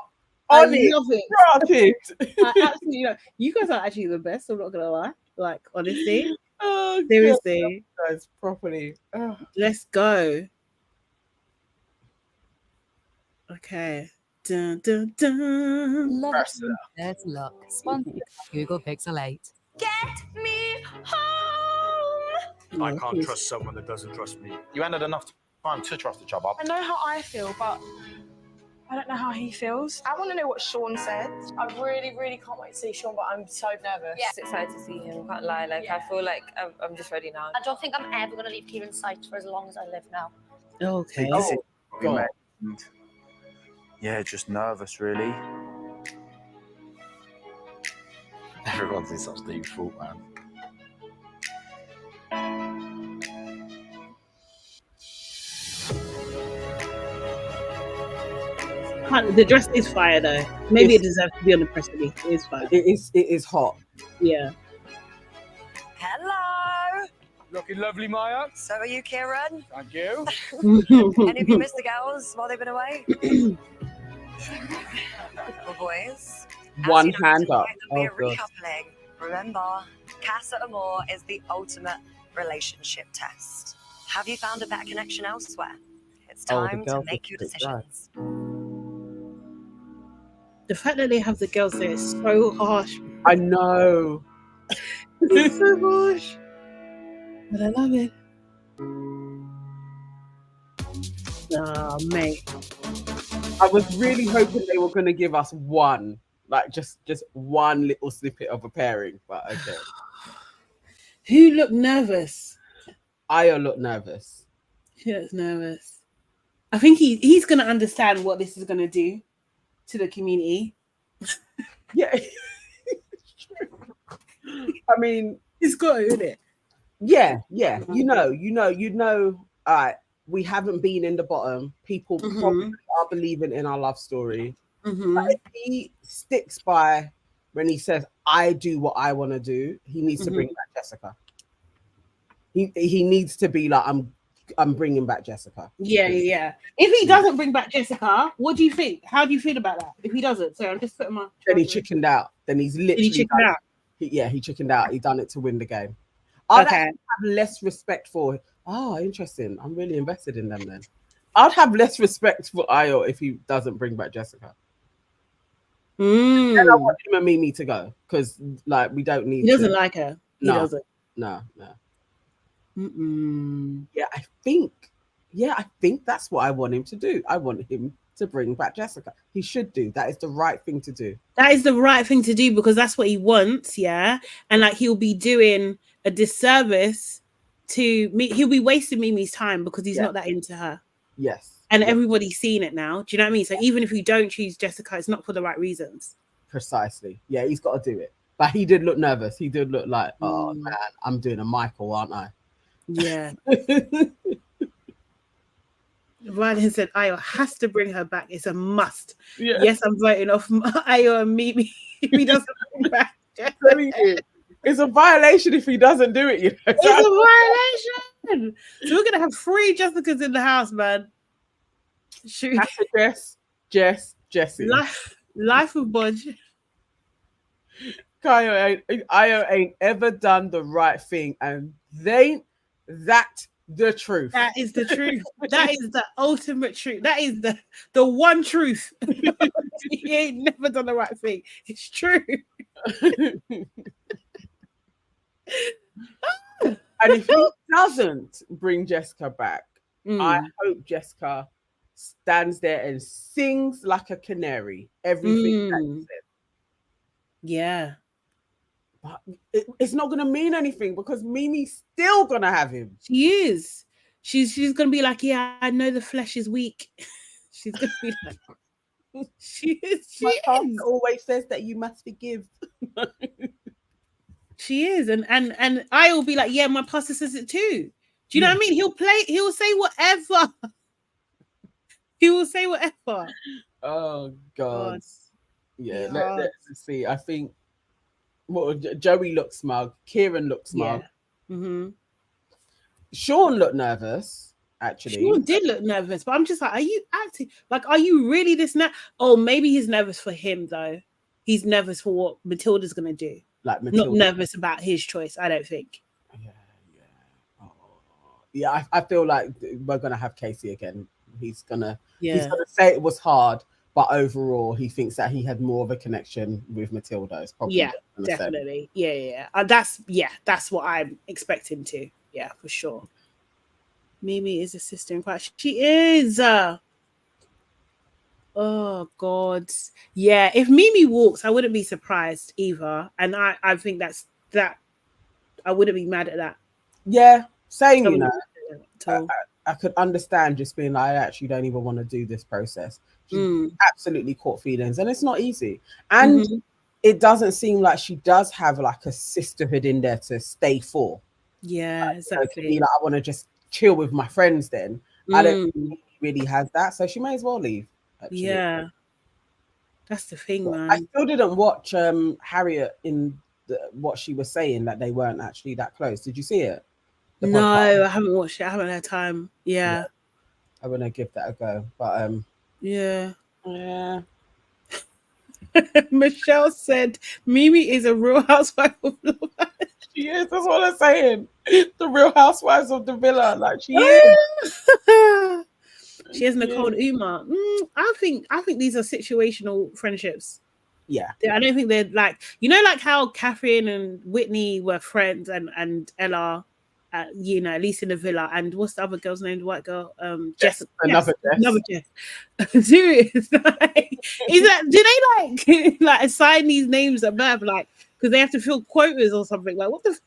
I love it. I absolutely love. You guys are actually the best. I'm not gonna lie. Like, honestly. Oh, seriously, guys, properly. Oh. Let's go. Okay. Dun, dun, dun. There's luck. Sponsored by Google Pixel 8. Get me home. I can't trust someone that doesn't trust me. You ain't had enough time to trust each other. I know how I feel, but I don't know how he feels. I want to know what Sean said. I really, really can't wait to see Sean, but I'm so nervous. Yeah. Just excited to see him, can't lie. Like, I feel like I'm just ready now. I don't think I'm ever going to leave Kieran's sight for as long as I live now. Okay. Oh, yeah, just nervous, really. Everyone's in such deep thought, man. The dress is fire though. Maybe it deserves to be on the press release. It is fire. It is hot. Yeah. Hello. Looking lovely, Maya. So are you, Kieran? Thank you. Any of you missed the girls while they've been away? Well, boys. One hand up. There'll be a recoupling. Remember, CASA AMOR is the ultimate relationship test. Have you found a better connection elsewhere? It's time to make your decisions. The fact that they have the girls there is so harsh. I know. It's so harsh. But I love it. Oh, mate. I was really hoping they were going to give us one, like just one little snippet of a pairing, but okay. Who looked nervous? Ayo looked nervous. He looks nervous. I think he's going to understand what this is going to do to the community. Yeah. I mean, it's got to, isn't it? Yeah. You know. We haven't been in the bottom. People probably are believing in our love story. But if he sticks by when he says, "I do what I want to do," he needs to bring back Jessica. He needs to be like, I'm bringing back Jessica. Yeah. If he doesn't bring back Jessica, what do you think? How do you feel about that? If he doesn't, so I'm just putting my. Then he chickened out. Then he's literally. He chickened out. He chickened out. He done it to win the game. I'd have less respect for. Oh, interesting. I'm really invested in them then. I'd have less respect for Ayo if he doesn't bring back Jessica. And I want him and Mimi to go because, like, we don't need. He doesn't like her. He doesn't. No. Yeah, I think that's what I want him to do. I want him to bring back Jessica. He should do. That is the right thing to do. That is the right thing to do because that's what he wants, yeah? And like he'll be doing a disservice to me. He'll be wasting Mimi's time because he's not that into her. Yes. And everybody's seeing it now. Do you know what I mean? So even if you don't choose Jessica, it's not for the right reasons. Precisely. Yeah, he's got to do it. But he did look nervous. He did look like, oh man, I'm doing a Michael, aren't I? Yeah. Ryan said Ayo has to bring her back. It's a must. Yeah. Yes, I'm voting off Ayo and Mimi if he doesn't bring back Jessica. It's a violation if he doesn't do it. You know? It's a violation. So we're gonna have 3 Jessicas in the house, man. Shoot. Jess, Jessie. Life of Budge. Ayo ain't ever done the right thing, and they that the truth. That is the truth. That is the ultimate truth. That is the one truth. He ain't never done the right thing. It's true. And if he doesn't bring Jessica back, I hope Jessica stands there and sings like a canary everything that he says. Yeah. But it's not going to mean anything because Mimi's still going to have him. She is. She's going to be like, yeah, I know the flesh is weak. She's going to be like, she is. My always says that you must forgive. She is. And I will be like, yeah, my pastor says it too. Do you know what I mean? He'll say whatever. He will say whatever. Oh, God. Yeah, let's see. I think Joey looked smug. Kieran looked smug. Yeah. Sean looked nervous, actually. Sean did look nervous, but I'm just like, are you acting? Like, are you really this nervous? Oh, maybe he's nervous for him, though. He's nervous for what Matilda's going to do. Like Matilda. Not nervous about his choice, I don't think. Yeah, I feel like we're going to have Casey again. He's going to say it was hard. But overall, he thinks that he had more of a connection with Matilda. It's probably definitely. Yeah. That's what I'm expecting to. Yeah, for sure. Mimi is a sister in Christ. She is. Oh God. Yeah. If Mimi walks, I wouldn't be surprised either. And I think that I wouldn't be mad at that. Yeah. Same, you know. I could understand just being like, I actually don't even want to do this process. She absolutely caught feelings, and it's not easy. And it doesn't seem like she does have like a sisterhood in there to stay for. Yeah, exactly. To be like, I want to just chill with my friends then. I don't think she really has that, so she may as well leave. Actually. Yeah, that's the thing, man. I still didn't watch Harriet in what she was saying, that they weren't actually that close. Did you see it? No, I haven't watched it. I haven't had time. Yeah. I want to give that a go, but yeah. Michelle said Mimi is a Real Housewife of Love Island. She is. That's what I'm saying. The Real Housewives of the Villa, like she is. She has Nicole and Umar. I think these are situational friendships. Yeah. I don't think they're like, you know, like how Catherine and Whitney were friends and Ella you know, at least in the villa. And what's the other girl's name? The white girl, Jessica. Another Jess. Serious? Like, is that? Do they like like assign these names at birth, like because they have to fill quotas or something? Like what the?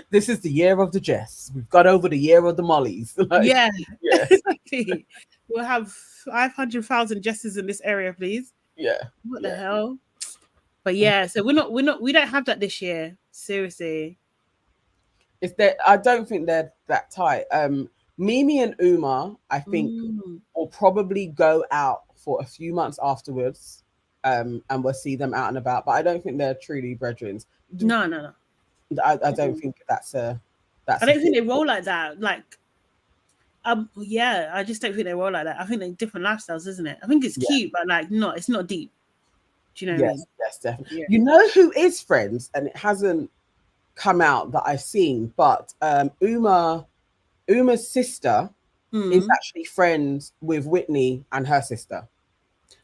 This is the year of the Jess. We've got over the year of the Mollies. Like, yeah. Exactly. We'll have 500,000 Jesses in this area, please. Yeah. What the hell? But yeah, so we don't have that this year. Seriously. It's that I don't think they're that tight. Mimi and Uma, I think, will probably go out for a few months afterwards. And we'll see them out and about. But I don't think they're truly brethren. No. I don't think that's a. I don't think they roll like that. Like, yeah, I just don't think they roll like that. I think they're different lifestyles, isn't it? I think it's cute, but like, no, it's not deep. Do you know what I mean? Yes, definitely. Yeah. You know who is friends, and it hasn't come out that I've seen, but Uma's sister is actually friends with Whitney and her sister.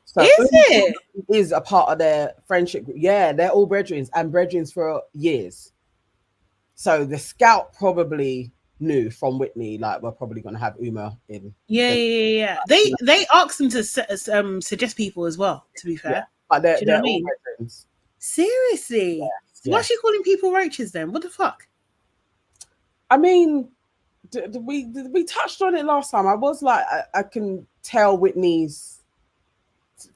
So is it? Is a part of their friendship group. Yeah, they're all brethrens and brethrens for years. So the scout probably knew from Whitney, like, we're probably going to have Uma in. Yeah. They asked them to suggest people as well, to be fair. Yeah, but they're all brethrens. Seriously? Yeah. Why is she calling people roaches then? What the fuck? I mean, we touched on it last time. I was like, I can tell Whitney's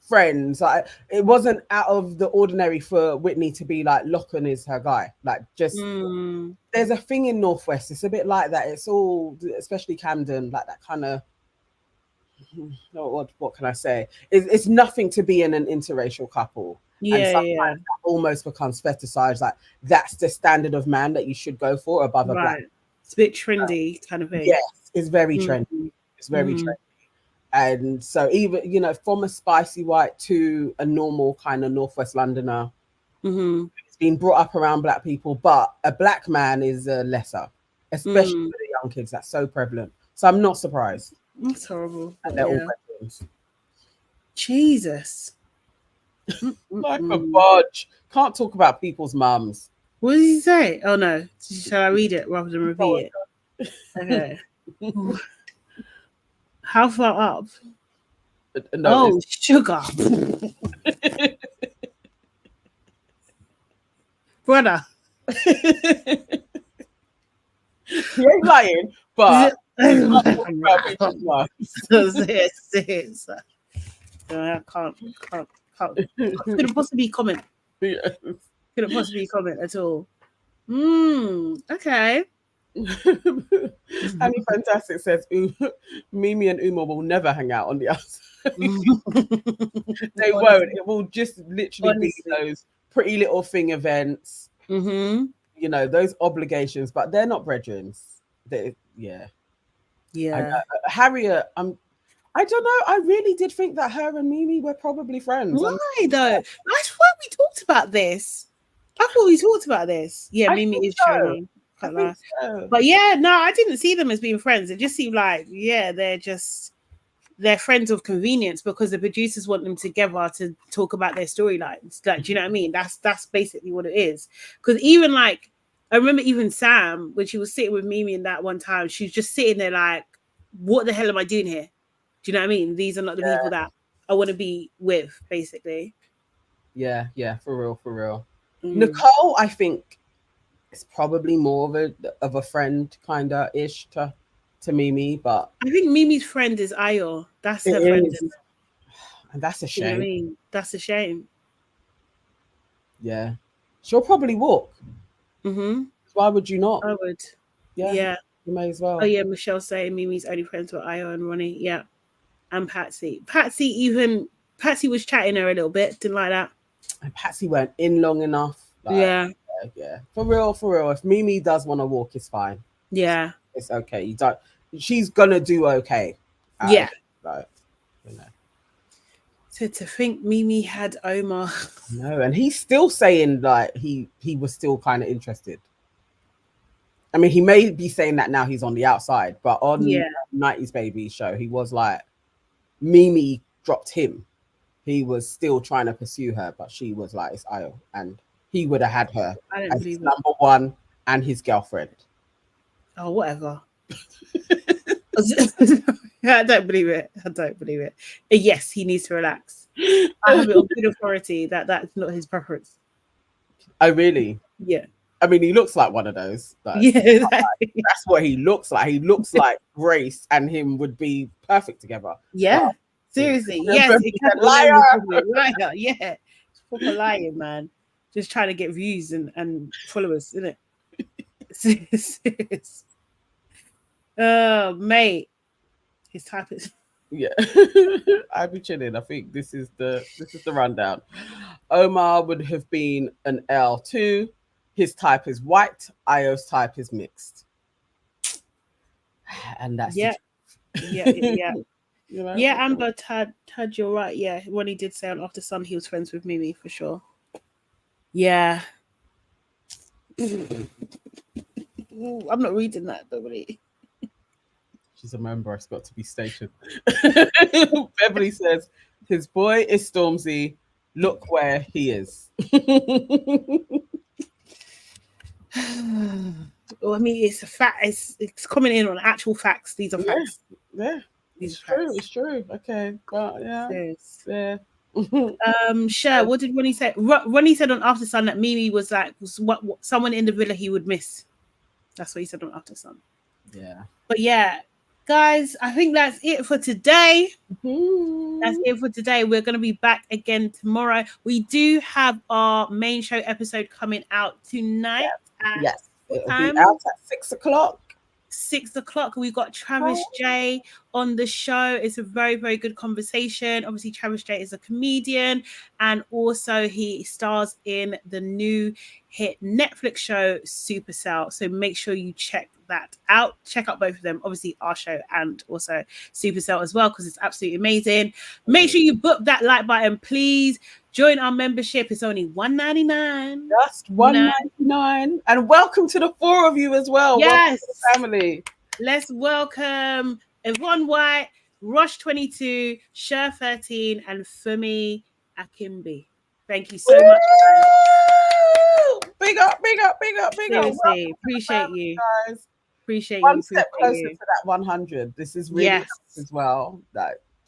friends. Like, it wasn't out of the ordinary for Whitney to be like, Lachlan is her guy. Like, just there's a thing in Northwest. It's a bit like that. It's all, especially Camden, like that kind of. What can I say? It's nothing to be in an interracial couple. And sometimes that almost becomes fetishized. Like, that's the standard of man that you should go for above a black. It's a bit trendy kind of thing. Yes, it's very trendy. It's very trendy. And so even, you know, from a spicy white to a normal kind of Northwest Londoner, it's been brought up around black people, but a black man is a lesser, especially for the young kids. That's so prevalent. So I'm not surprised. That's horrible. And they're all veterans. Jesus. Like a budge. Can't talk about people's mums. What did he say? Oh no. Shall I read it rather than repeat it? Okay. How far up? No, sugar. Brother. He ain't lying, but I can't. Couldn't possibly comment. Yes. Couldn't possibly comment at all. Okay. Annie Fantastic says Mimi and Uma will never hang out on the outside. They won't. It will just literally be those pretty little thing events. You know, those obligations, but they're not brethren. Harriet, I don't know. I really did think that her and Mimi were probably friends. Why though? That's why we talked about this. I thought we talked about this. Yeah, Mimi is showing. So. But yeah, no, I didn't see them as being friends. It just seemed like, they're friends of convenience because the producers want them together to talk about their storylines. Like, do you know what I mean? That's basically what it is. Because even like, I remember even Sam, when she was sitting with Mimi in that one time, she was just sitting there like, what the hell am I doing here? Do you know what I mean? These are not the people that I want to be with, basically. Yeah, for real. Nicole, I think, is probably more of a friend kind of ish to Mimi, but I think Mimi's friend is Ayo. That's her friend, and that's a shame. You know what I mean? That's a shame. Yeah, she'll probably walk. Why would you not? I would. Yeah, you may as well. Oh yeah, Michelle saying Mimi's only friends with Ayo and Ronnie. Yeah, and Patsy. Patsy was chatting her a little bit. Didn't like that. And Patsy weren't in long enough. Like, yeah. For real. If Mimi does want to walk, it's fine. Yeah, it's okay. You don't. She's gonna do okay. Yeah. Like, you know. So to think Mimi had Omar. No, and he's still saying like he was still kind of interested. I mean, he may be saying that now he's on the outside, but on 90s Baby show, he was like, Mimi dropped him. He was still trying to pursue her, but she was like, it's Ayo. And he would have had her as his number one and his girlfriend. Oh, whatever. I don't believe it. I don't believe it. Yes, he needs to relax. I have it on good authority that that's not his preference. Oh, really? Yeah. I mean, he looks like one of those. Yeah, exactly. That's what he looks like. He looks like Grace and him would be perfect together. Yeah. But, seriously. Yes. Liar. Liar. Yeah. It's proper lying, man. Just trying to get views and followers, isn't it? Serious. Oh, mate. His type is. Yeah. I'd be chilling. I think this is the rundown. Omar would have been an L2. His type is white. Io's type is mixed. And that's yeah. Yeah. You know? Yeah, Amber, Tad, you're right. Yeah, Ronnie did say on After Sun he was friends with Mimi for sure. Yeah. Ooh, I'm not reading that, nobody. She's a member. It's got to be stationed. Beverly says his boy is Stormzy. Look where he is. Well, I mean, it's a fact. It's coming in on actual facts. These are facts. Yeah. It's true. It's true. Okay, but yeah. Sure. What did Ronnie say? Ronnie said on After Sun that Mimi was what someone in the villa he would miss. That's what he said on After Sun. Yeah. But yeah, guys, I think that's it for today. Mm-hmm. That's it for today. We're going to be back again tomorrow. We do have our main show episode coming out tonight. Yes. It'll be out at 6 o'clock. 6 o'clock. We've got Travis J on the show. It's a very, very good conversation. Obviously, Travis J is a comedian and also he stars in the new hit Netflix show Supercell. So make sure you check that out. Check out both of them. Obviously, our show and also Supercell as well, because it's absolutely amazing. Make sure you book that like button, please. Join our membership. It's only $1.99. Just $1.99. And welcome to the 4 of you as well. Yes. Welcome to the family. Let's welcome Yvonne White, Rush 22, Sher 13, and Fumi Akimbi. Thank you so much. Big up. Seriously, appreciate you. Guys. Appreciate One you. step closer to that 100. This is really nice as well.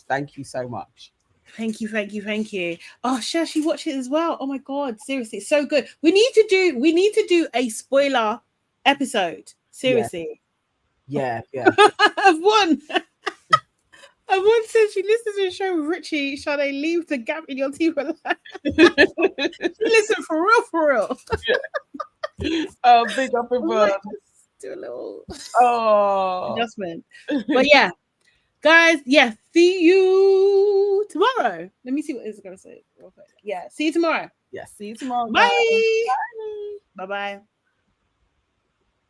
Thank you so much. Thank you. Oh, Cher, she watched it as well. Oh my god, seriously, it's so good. We need to do a spoiler episode. Seriously. Yeah. I've won. I've said she listens to the show with Richie. Shall they leave the gap in your teeth? Listen, for real. Oh, big up in bird. Do a little adjustment. But yeah. Guys, see you tomorrow. Let me see what it's going to say real quick. Yeah, see you tomorrow. Yeah, see you tomorrow. Bye. Bye-bye.